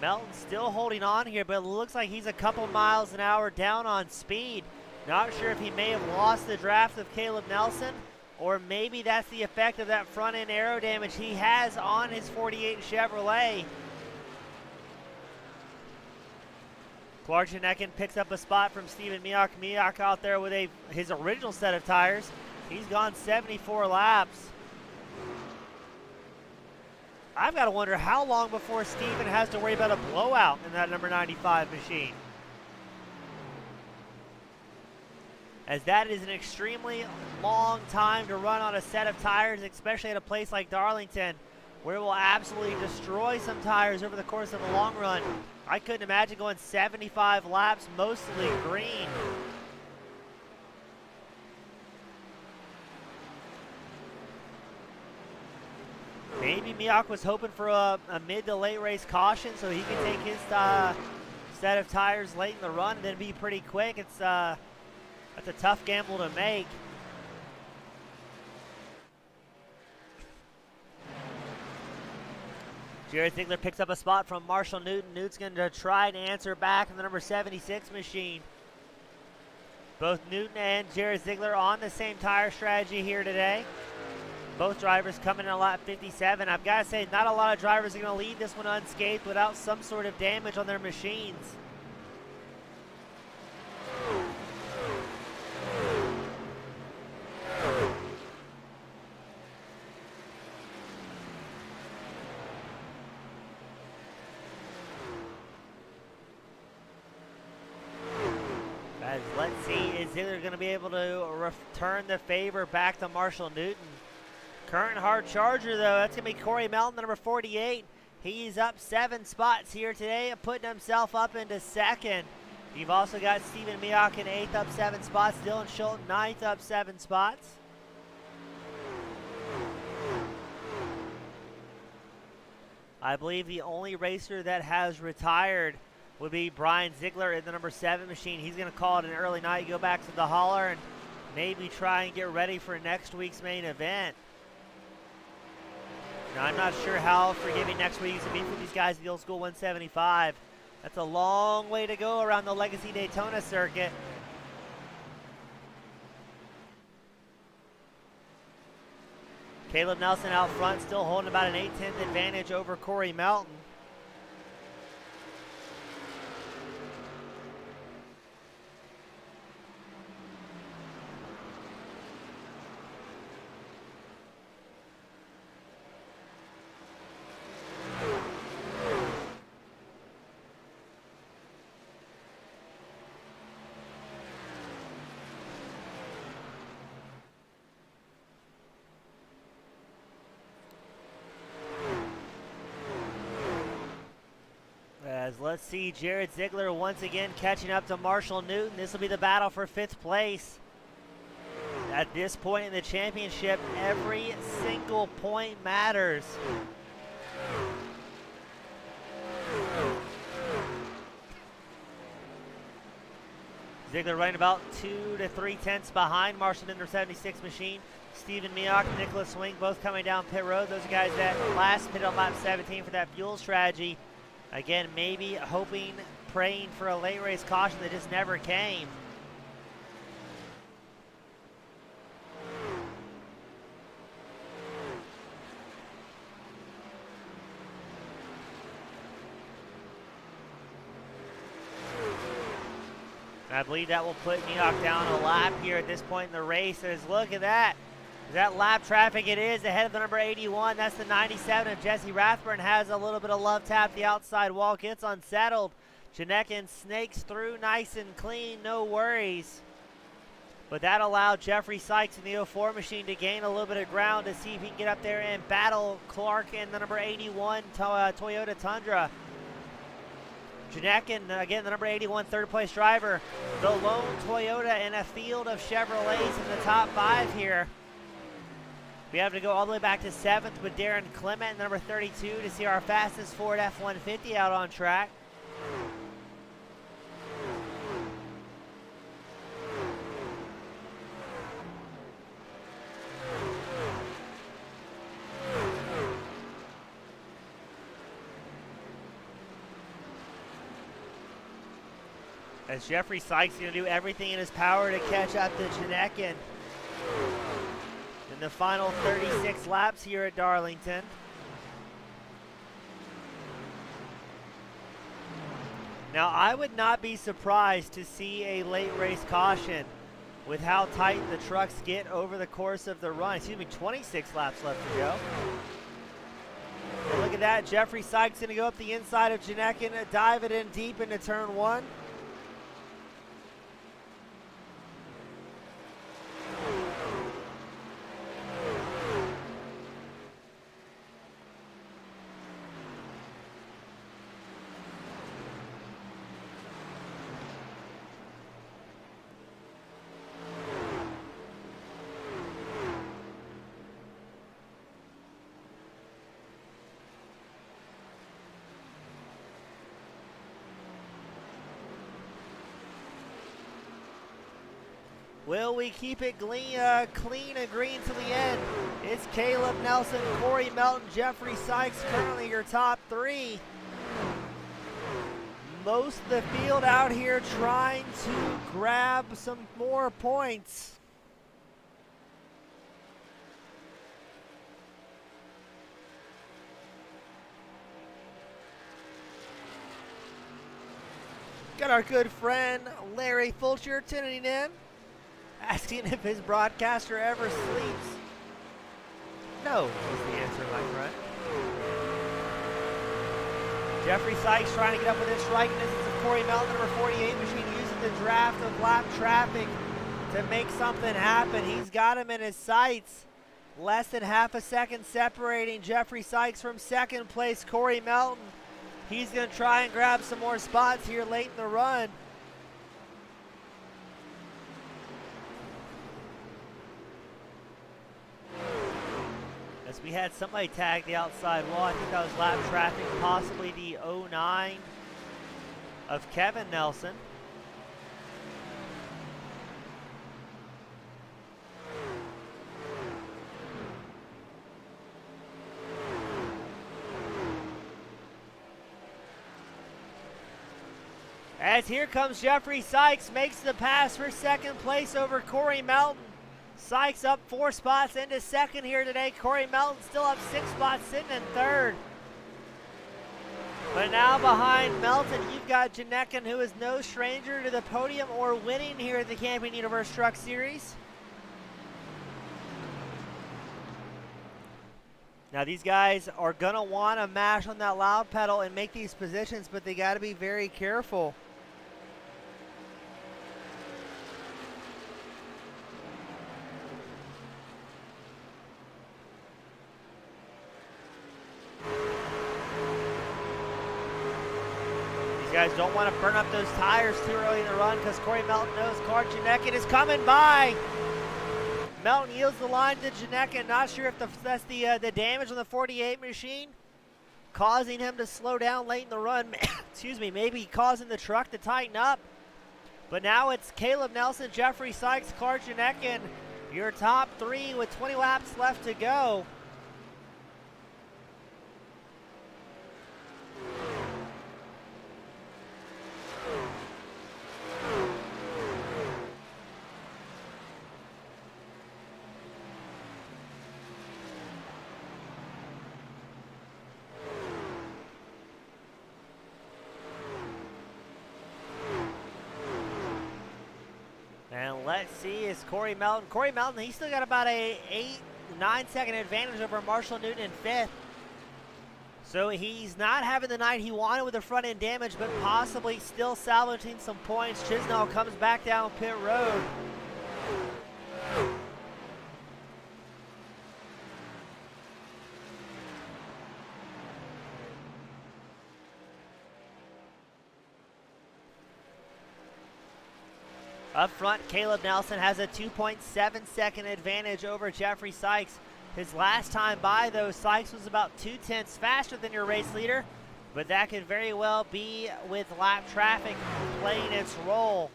Melton still holding on here, but it looks like he's a couple miles an hour down on speed. Not sure if he may have lost the draft of Caleb Nelson, or maybe that's the effect of that front end aero damage he has on his 48 Chevrolet. Clark Ceneken picks up a spot from Steven Miyake. Miyake out there with his original set of tires. He's gone 74 laps. I've got to wonder how long before Steven has to worry about a blowout in that number 95 machine. As that is an extremely long time to run on a set of tires, especially at a place like Darlington, where it will absolutely destroy some tires over the course of a long run. I couldn't imagine going 75 laps, mostly green. Maybe Miyake was hoping for a mid to late race caution so he can take his set of tires late in the run and then be pretty quick. That's a tough gamble to make. Jared Ziegler picks up a spot from Marshall Newton. Newton's going to try to answer back in the number 76 machine. Both Newton and Jared Ziegler on the same tire strategy here today. Both drivers coming in a lap 57. I've got to say, not a lot of drivers are going to leave this one unscathed without some sort of damage on their machines. Let's see, is Ziegler going to be able to return the favor back to Marshall Newton? Current hard charger, though, that's going to be Corey Melton, number 48. He's up 7 spots here today, putting himself up into second. You've also got Steven Miyake in 8th, up 7 spots. Dylan Schultz, 9th, up 7 spots. I believe the only racer that has retired would be Brian Ziegler in the number 7 machine. He's going to call it an early night, go back to the hauler, and maybe try and get ready for next week's main event. Now, I'm not sure how forgiving next week's going to be for these guys at the Old School 175. That's a long way to go around the Legacy Daytona circuit. Caleb Nelson out front, still holding about an 8/10 advantage over Corey Melton. Let's see Jared Ziegler once again catching up to Marshall Newton. This will be the battle for 5th place. At this point in the championship, every single point matters. Ziegler running about 2 to 3/10 behind Marshall Newton, 76 machine. Steven Miyake, Nicholas Swing, both coming down pit road. Those guys that last pit on lap 17 for that fuel strategy. Again, maybe hoping, praying for a late race caution that just never came. And I believe that will put Miyake down a lap here at this point in the race. Look at that. Is that lap traffic? It is ahead of the number 81. That's the 97 of Jesse Rathburn. Has a little bit of love tap. The outside wall gets unsettled. Ceneken snakes through nice and clean. No worries. But that allowed Jeffrey Sykes in the 04 machine to gain a little bit of ground to see if he can get up there and battle Clark in the number 81 Toyota Tundra. Ceneken, again, the number 81 third place driver. The lone Toyota in a field of Chevrolets in the top 5 here. We have to go all the way back to 7th with Darren Clement, number 32, to see our fastest Ford F-150 out on track. As Jeffrey Sykes is going to do everything in his power to catch up to Ceneken in the final 36 laps here at Darlington. Now, I would not be surprised to see a late race caution with how tight the trucks get over the course of the run. Excuse me, 26 laps left to go. And look at that, Jeffrey Sykes going to go up the inside of Ceneken, dive it in deep into turn one. Will we keep it clean and green to the end? It's Caleb Nelson, Corey Melton, Jeffrey Sykes, currently your top three. Most of the field out here trying to grab some more points. Got our good friend Larry Fulcher tuning in, asking if his broadcaster ever sleeps. No, is the answer, my friend. Jeffrey Sykes trying to get up within striking distance of Corey Melton, number 48 machine, using the draft of lap traffic to make something happen. He's got him in his sights. Less than half a second separating Jeffrey Sykes from second place Corey Melton. He's going to try and grab some more spots here late in the run. As we had somebody tag the outside wall. I think that was lap traffic, possibly the 09 of Kevin Nelson. As here comes Jeffrey Sykes, makes the pass for second place over Corey Melton. Sykes up 4 spots into second here today. Corey Melton still up 6 spots, sitting in third. But now behind Melton, you've got Ceneken, who is no stranger to the podium or winning here at the Camping Universe Truck Series. Now these guys are gonna want to mash on that loud pedal and make these positions, but they got to be very careful. Guys don't want to burn up those tires too early in the run, because Corey Melton knows Ceneken is coming by. Melton yields the line to Ceneken. Not sure if that's the damage on the 48 machine causing him to slow down late in the run. Excuse me, maybe causing the truck to tighten up. But now it's Caleb Nelson, Jeffrey Sykes, Ceneken, your top three with 20 laps left to go. And let's see, is Corey Melton. Corey Melton, he's still got about a 8-9 second advantage over Marshall Newton in fifth. So he's not having the night he wanted with the front end damage, but possibly still salvaging some points. Chisnell comes back down pit road. Up front, Caleb Nelson has a 2.7 second advantage over Jeffrey Sykes. His last time by, though, Sykes was about 0.2 faster than your race leader, but that could very well be with lap traffic playing its role.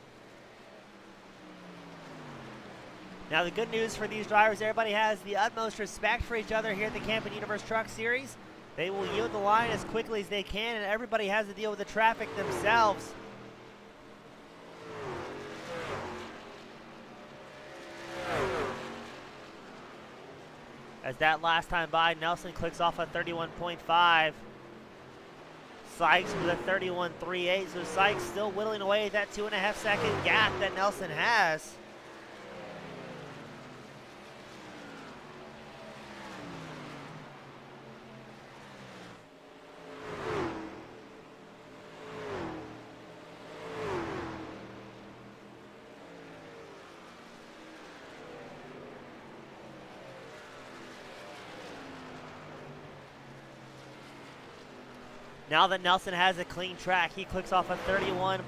Now, the good news for these drivers, everybody has the utmost respect for each other here at the Camping Universe Truck Series. They will yield the line as quickly as they can, and everybody has to deal with the traffic themselves. As that last time by, Nelson clicks off a 31.5. Sykes with a 31.38, so Sykes still whittling away at that 2.5 second gap that Nelson has. Now that Nelson has a clean track, he clicks off a 31.41.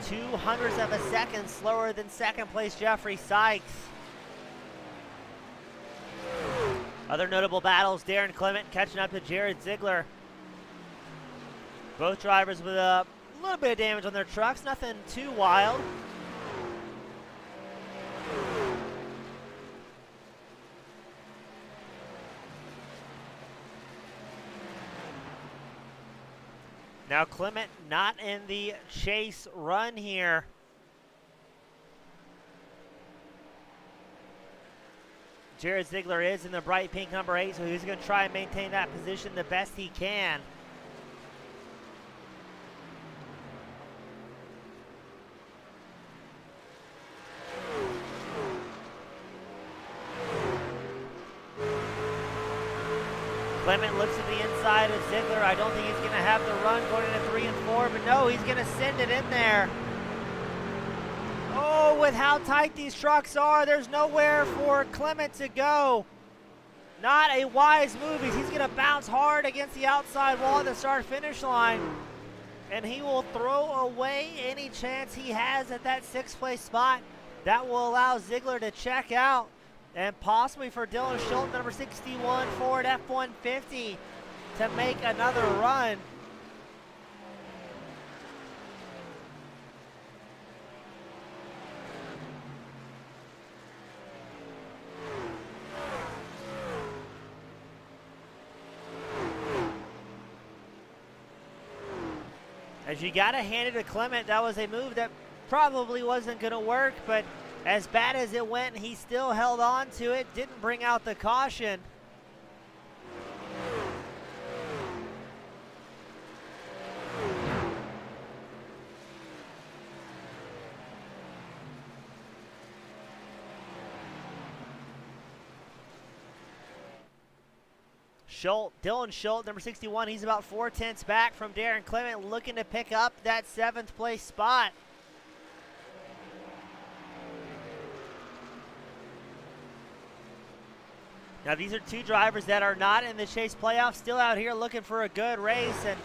0.02 of a second slower than second place Jeffrey Sykes. Other notable battles, Darren Clement catching up to Jared Ziegler. Both drivers with a little bit of damage on their trucks, nothing too wild. Now Clement not in the chase run here. Jared Ziegler is in the bright pink number 8, so he's going to try and maintain that position the best he can. Clement looks at the inside of Ziegler. I don't think he's going to have the run going into 3 and 4, but no, he's going to send it in there. Oh, with how tight these trucks are, there's nowhere for Clement to go. Not a wise move. He's going to bounce hard against the outside wall at the start-finish line, and he will throw away any chance he has at that 6th place spot. That will allow Ziegler to check out, and possibly for Dylan Schultz, number 61 Ford F-150, to make another run. As you got to hand it to Clement, that was a move that probably wasn't going to work, but as bad as it went, he still held on to it, didn't bring out the caution. Dylan Schultz, number 61, he's about 4/10 back from Darren Clement, looking to pick up that 7th place spot. Now these are two drivers that are not in the Chase playoffs, still out here looking for a good race, and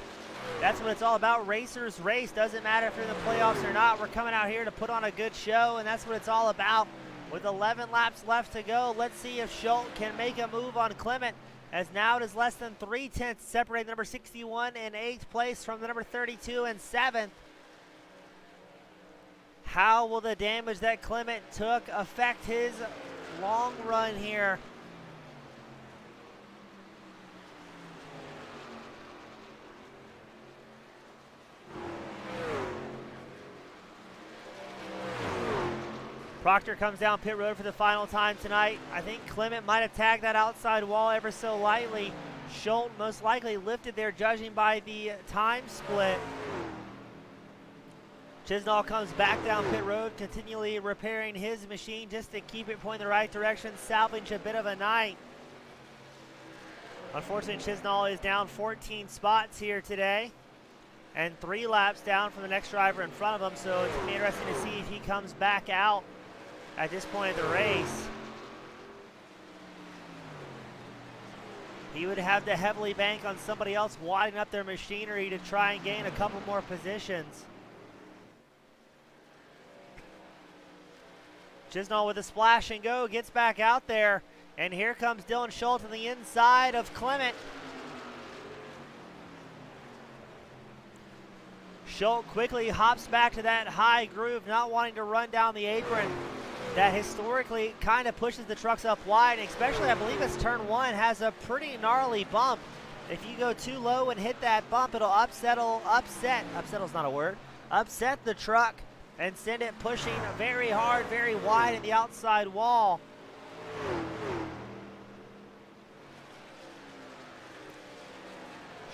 that's what it's all about. Racers race. Doesn't matter if you're in the playoffs or not. We're coming out here to put on a good show, and that's what it's all about. With 11 laps left to go, let's see if Schultz can make a move on Clement, as now it is less than 3/10 separating the number 61 in 8th place from the number 32 in 7th. How will the damage that Clement took affect his long run here? Proctor comes down pit road for the final time tonight. I think Clement might have tagged that outside wall ever so lightly. Schultz most likely lifted there, judging by the time split. Chisnall comes back down pit road, continually repairing his machine just to keep it pointing the right direction, salvage a bit of a night. Unfortunately, Chisnall is down 14 spots here today, and 3 laps down from the next driver in front of him, so it's going to be interesting to see if he comes back out at this point of the race. He would have to heavily bank on somebody else widening up their machinery to try and gain a couple more positions. Chisnall with a splash and go, gets back out there, and here comes Dylan Schultz on the inside of Clement. Schultz quickly hops back to that high groove, not wanting to run down the apron. That historically kind of pushes the trucks up wide, especially I believe it's turn 1 has a pretty gnarly bump. If you go too low and hit that bump, it'll upset's not a word, upset the truck and send it pushing very hard, very wide in the outside wall.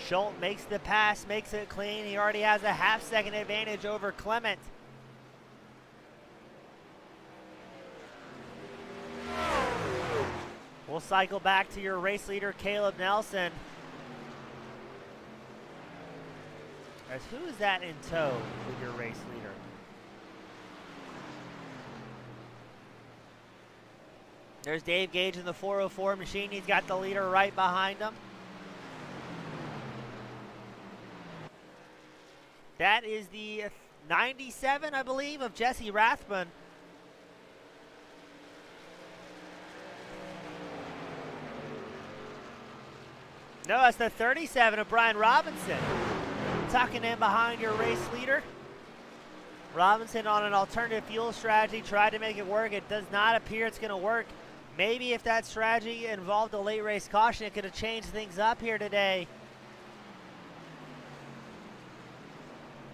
Schultz makes the pass, makes it clean. He already has a half-second advantage over Clement. We'll cycle back to your race leader, Caleb Nelson. As who is that in tow with your race leader? There's Dave Gage in the 404 machine. He's got the leader right behind him. That is the 97, I believe, of Jesse Rathman. No, that's the 37 of Brian Robinson. Tucking in behind your race leader. Robinson on an alternative fuel strategy, tried to make it work. It does not appear it's going to work. Maybe if that strategy involved a late race caution, it could have changed things up here today.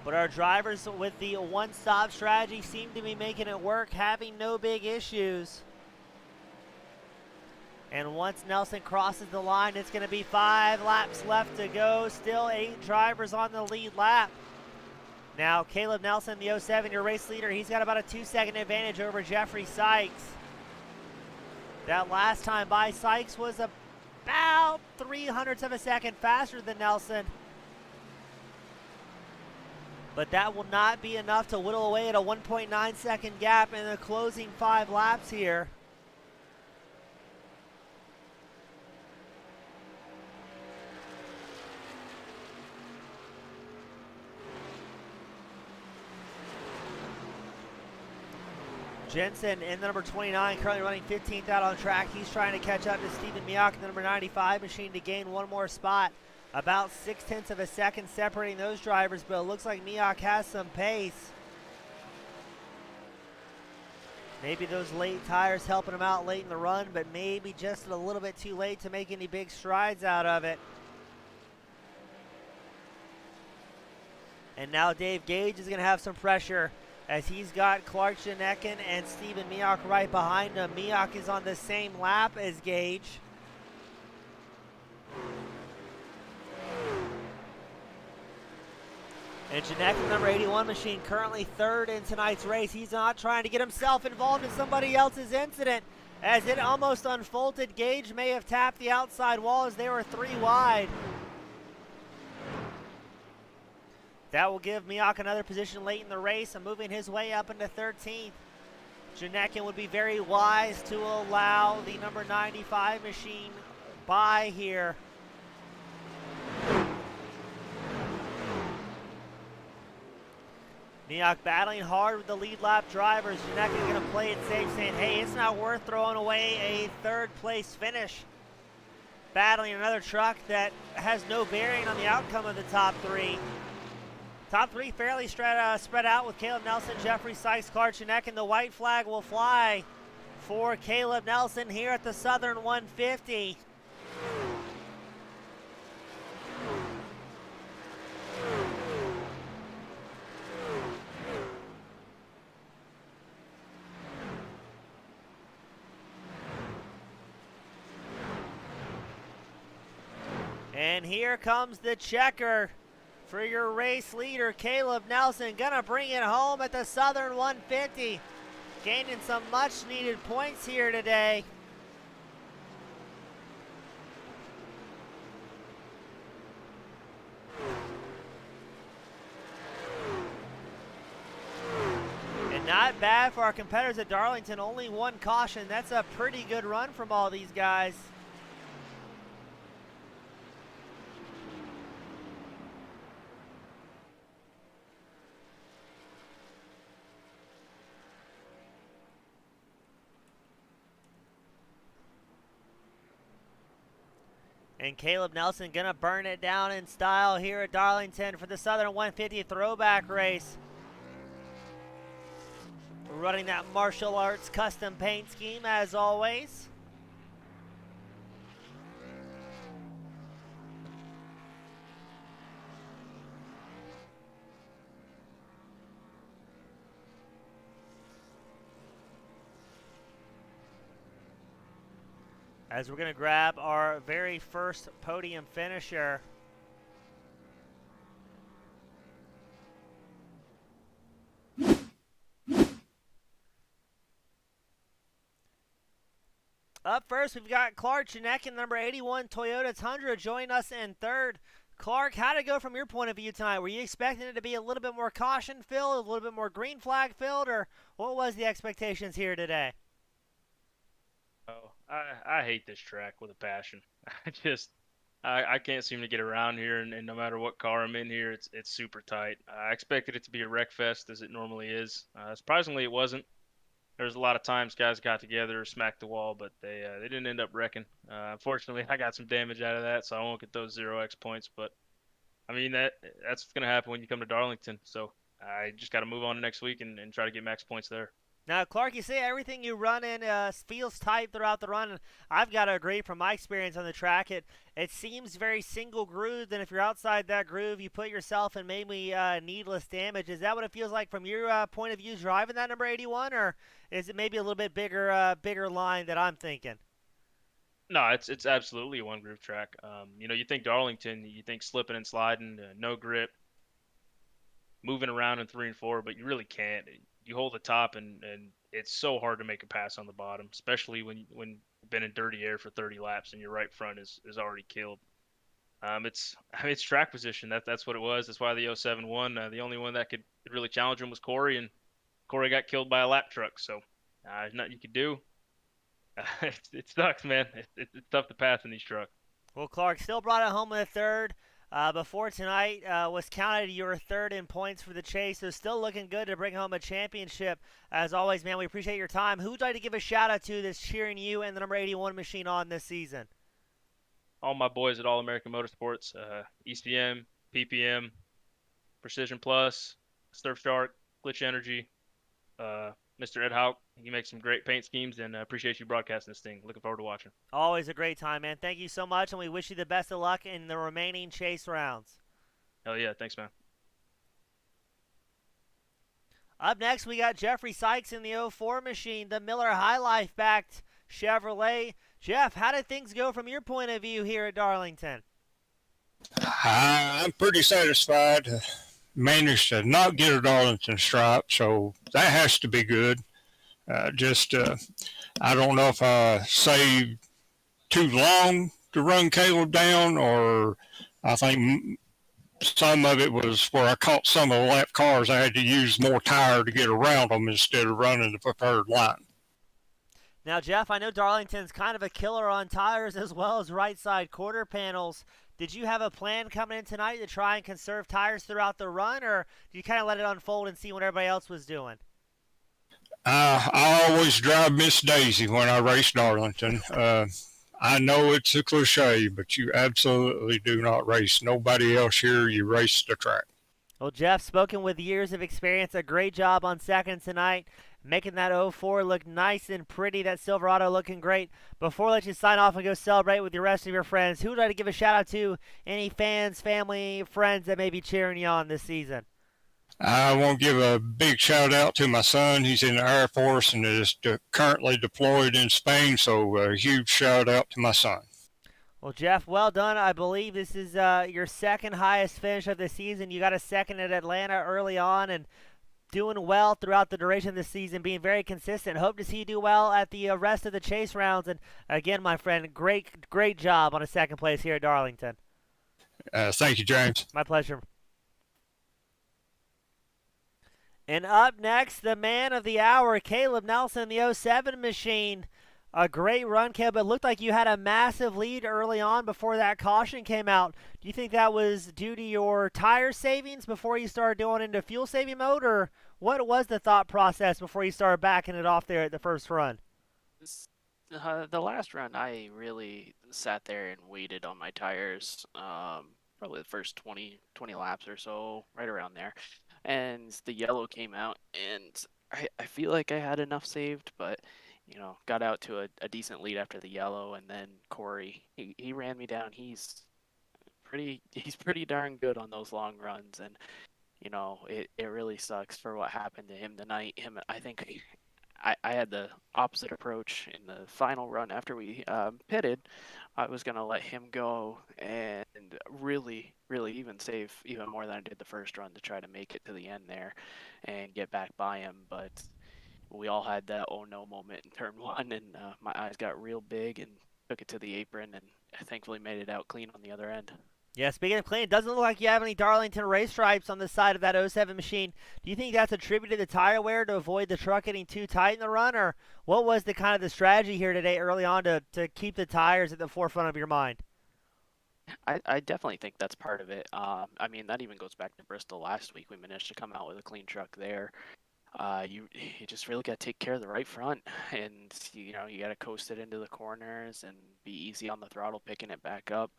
But our drivers with the one-stop strategy seem to be making it work, having no big issues. And once Nelson crosses the line, it's going to be 5 laps left to go. Still 8 drivers on the lead lap. Now, Caleb Nelson, the 07, your race leader, he's got about a 2-second advantage over Jeffrey Sykes. That last time by, Sykes was about 0.03 of a second faster than Nelson. But that will not be enough to whittle away at a 1.9 second gap in the closing 5 laps here. Jensen in the number 29, currently running 15th out on track. He's trying to catch up to Stephen Miyake, the number 95 machine, to gain one more spot. About 0.6 of a second separating those drivers, but it looks like Miyake has some pace. Maybe those late tires helping him out late in the run, but maybe just a little bit too late to make any big strides out of it. And now Dave Gage is going to have some pressure, as he's got Clark Ceneken and Stephen Miyake right behind him. Miyake is on the same lap as Gage. And Ceneken, number 81 machine, currently 3rd in tonight's race. He's not trying to get himself involved in somebody else's incident. As it almost unfolded, Gage may have tapped the outside wall as they were 3 wide. That will give Miyake another position late in the race and moving his way up into 13th. Ceneken would be very wise to allow the number 95 machine by here. Miyake battling hard with the lead lap drivers. Ceneken going to play it safe, saying, hey, it's not worth throwing away a 3rd place finish. Battling another truck that has no bearing on the outcome of the top 3. Top 3 fairly spread out with Caleb Nelson, Jeffrey Sykes, Clark Ceneken. The white flag will fly for Caleb Nelson here at the Southern 150. And here comes the checker for your race leader, Caleb Nelson. Gonna bring it home at the Southern 150. Gaining some much needed points here today. And not bad for our competitors at Darlington. Only 1 caution. That's a pretty good run from all these guys. And Caleb Nelson gonna burn it down in style here at Darlington for the Southern 150 throwback race. Running that martial arts custom paint scheme as always. As we're going to grab our very first podium finisher. Up first, we've got Clark Ceneken, number 81 Toyota Tundra, joining us in third. Clark, how did it go from your point of view tonight? Were you expecting it to be a little bit more caution filled, a little bit more green flag filled, or what was the expectations here today? Oh, I hate this track with a passion. I just I can't seem to get around here, and no matter what car I'm in here, it's super tight. I expected it to be a wreck fest as it normally is. Surprisingly, it wasn't. There's a lot of times guys got together, smacked the wall, but they didn't end up wrecking. Unfortunately, I got some damage out of that, so I won't get those 0x points. But I mean that's what's gonna happen when you come to Darlington. So I just got to move on to next week and try to get max points there. Now, Clark, you say everything you run in feels tight throughout the run. And I've got to agree from my experience on the track. It seems very single grooved, and if you're outside that groove, you put yourself in maybe needless damage. Is that what it feels like from your point of view driving that number 81, or is it maybe a little bit bigger line that I'm thinking? No, it's absolutely a one groove track. You think Darlington, you think slipping and sliding, no grip, moving around in three and four, but you really can't. You hold the top, and it's so hard to make a pass on the bottom, especially when you've been in dirty air for 30 laps and your right front is already killed. It's track position. That's what it was. That's why the '07 won. The only one that could really challenge him was Corey, and Corey got killed by a lap truck. So there's nothing you could do. It sucks, man. It's tough to pass in these trucks. Well, Clark still brought it home in the third. Before tonight was counted your third in points for the chase, so still looking good to bring home a championship. As always, man, we appreciate your time. Who would you like to give a shout out to that's cheering you and the number 81 machine on this season? All my boys at All American Motorsports, ECM, PPM, Precision Plus, Surf Shark, Glitch Energy, Mr. Ed Hauk. He makes some great paint schemes, and appreciate you broadcasting this thing. Looking forward to watching. Always a great time, man. Thank you so much, and we wish you the best of luck in the remaining chase rounds. Hell yeah, thanks, man. Up next, we got Jeffrey Sykes in the '04 machine, the Miller High Life backed Chevrolet. Jeff, how did things go from your point of view here at Darlington? I'm pretty satisfied. Managed to not get a Darlington stripe, so that has to be good. Just I don't know if I saved too long to run Caleb down, or I think some of it was where I caught some of the lap cars. I had to use more tire to get around them instead of running the preferred line. Now, Jeff, I know Darlington's kind of a killer on tires as well as right side quarter panels. Did you have a plan coming in tonight to try and conserve tires throughout the run, or did you kind of let it unfold and see what everybody else was doing? I always drive Miss Daisy when I race Darlington. I know it's a cliche, but you absolutely do not race nobody else here. You race the track. Well, Jeff, spoken with years of experience, a great job on second tonight, making that '04 look nice and pretty, that Silverado looking great. Before I let you sign off and go celebrate with the rest of your friends, who would I like to give a shout out to? Any fans, family, friends that may be cheering you on this season? I want to give a big shout out to my son. He's in the Air Force and is currently deployed in Spain, so a huge shout out to my son. Well, Jeff, well done. I believe this is your second highest finish of the season. You got a second at Atlanta early on and doing well throughout the duration of the season, being very consistent. Hope to see you do well at the rest of the chase rounds. And again, my friend, great job on a second place here at Darlington. Thank you, James. My pleasure. And up next, the man of the hour, Caleb Nelson, the '07 machine. A great run, Caleb. It looked like you had a massive lead early on before that caution came out. Do you think that was due to your tire savings before you started going into fuel saving mode, or what was the thought process before you started backing it off there at the first run? The last run, I really sat there and waited on my tires. Probably the first 20 laps or so, right around there. And the yellow came out, and I feel like I had enough saved, but got out to a decent lead after the yellow, and then Corey, he ran me down. He's pretty darn good on those long runs, and it really sucks for what happened to him tonight. I think I had the opposite approach in the final run after we pitted. I was going to let him go and really, really even save even more than I did the first run to try to make it to the end there and get back by him. But we all had that oh no moment in turn one, and my eyes got real big and took it to the apron, and I thankfully made it out clean on the other end. Yeah, speaking of clean, it doesn't look like you have any Darlington race stripes on the side of that '07 machine. Do you think that's attributed to tire wear to avoid the truck getting too tight in the run, or what was the kind of the strategy here today early on to keep the tires at the forefront of your mind? I definitely think that's part of it. I mean, that even goes back to Bristol last week. We managed to come out with a clean truck there. You just really got to take care of the right front, and you know you got to coast it into the corners and be easy on the throttle, picking it back up.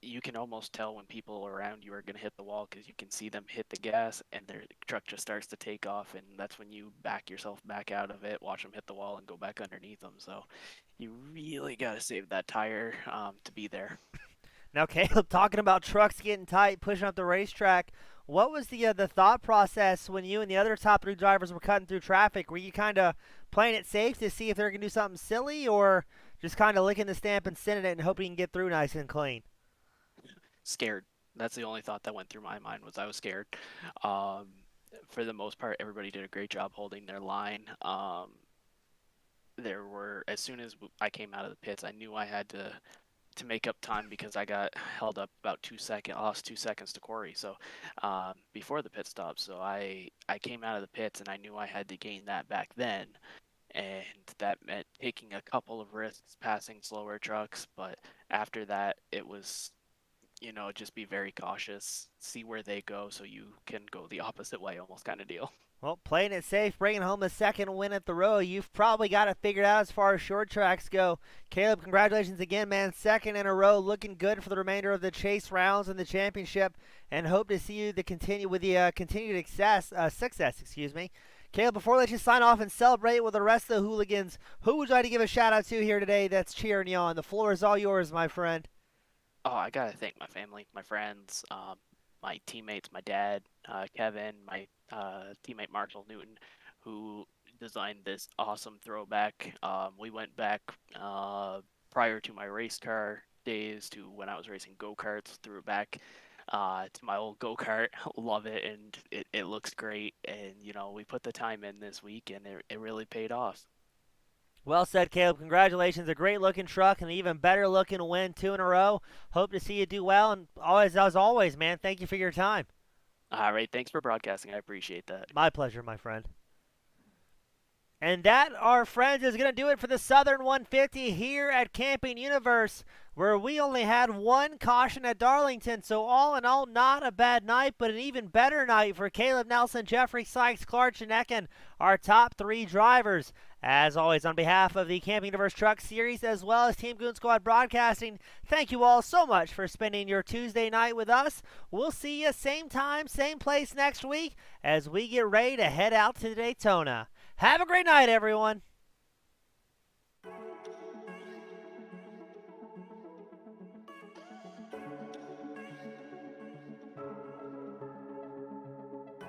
You can almost tell when people around you are going to hit the wall because you can see them hit the gas and their truck just starts to take off, and that's when you back yourself back out of it, watch them hit the wall, and go back underneath them. So you really got to save that tire to be there. Now, Caleb, talking about trucks getting tight, pushing up the racetrack, what was the thought process when you and the other top three drivers were cutting through traffic? Were you kind of playing it safe to see if they're going to do something silly, or just kind of licking the stamp and sending it and hoping you can get through nice and clean? Scared. That's the only thought that went through my mind, was I was scared. For the most part, everybody did a great job holding their line. As soon as I came out of the pits, I knew I had to make up time because I got held up about 2 seconds. I lost 2 seconds to Corey. So before the pit stop, so I came out of the pits and I knew I had to gain that back then, and that meant taking a couple of risks, passing slower trucks. But after that, it was, just be very cautious, see where they go so you can go the opposite way, almost kind of deal. Well, playing it safe, bringing home the second win at the row. You've probably got it figured out as far as short tracks go. Caleb, congratulations again, man. Second in a row, looking good for the remainder of the chase rounds in the championship, and hope to see you continue with the continued success. Caleb, before we let you sign off and celebrate with the rest of the hooligans, who would you like to give a shout out to here today that's cheering you on? The floor is all yours, my friend. Oh, I gotta thank my family, my friends, my teammates, my dad, Kevin, my teammate Marshall Newton, who designed this awesome throwback. We went back prior to my race car days to when I was racing go-karts, threw it back to my old go-kart. Love it, and it looks great. And, we put the time in this week, and it really paid off. Well said, Caleb. Congratulations. A great-looking truck and an even better-looking win, 2 in a row. Hope to see you do well. And as always, man, thank you for your time. All right. Thanks for broadcasting. I appreciate that. My pleasure, my friend. And that, our friends, is going to do it for the Southern 150 here at Camping Universe, where we only had one caution at Darlington. So all in all, not a bad night, but an even better night for Caleb Nelson, Jeffrey Sykes, Clark Ceneken, our top three drivers. As always, on behalf of the Camping Universe Truck Series, as well as Team Goon Squad Broadcasting, thank you all so much for spending your Tuesday night with us. We'll see you same time, same place next week as we get ready to head out to Daytona. Have a great night, everyone.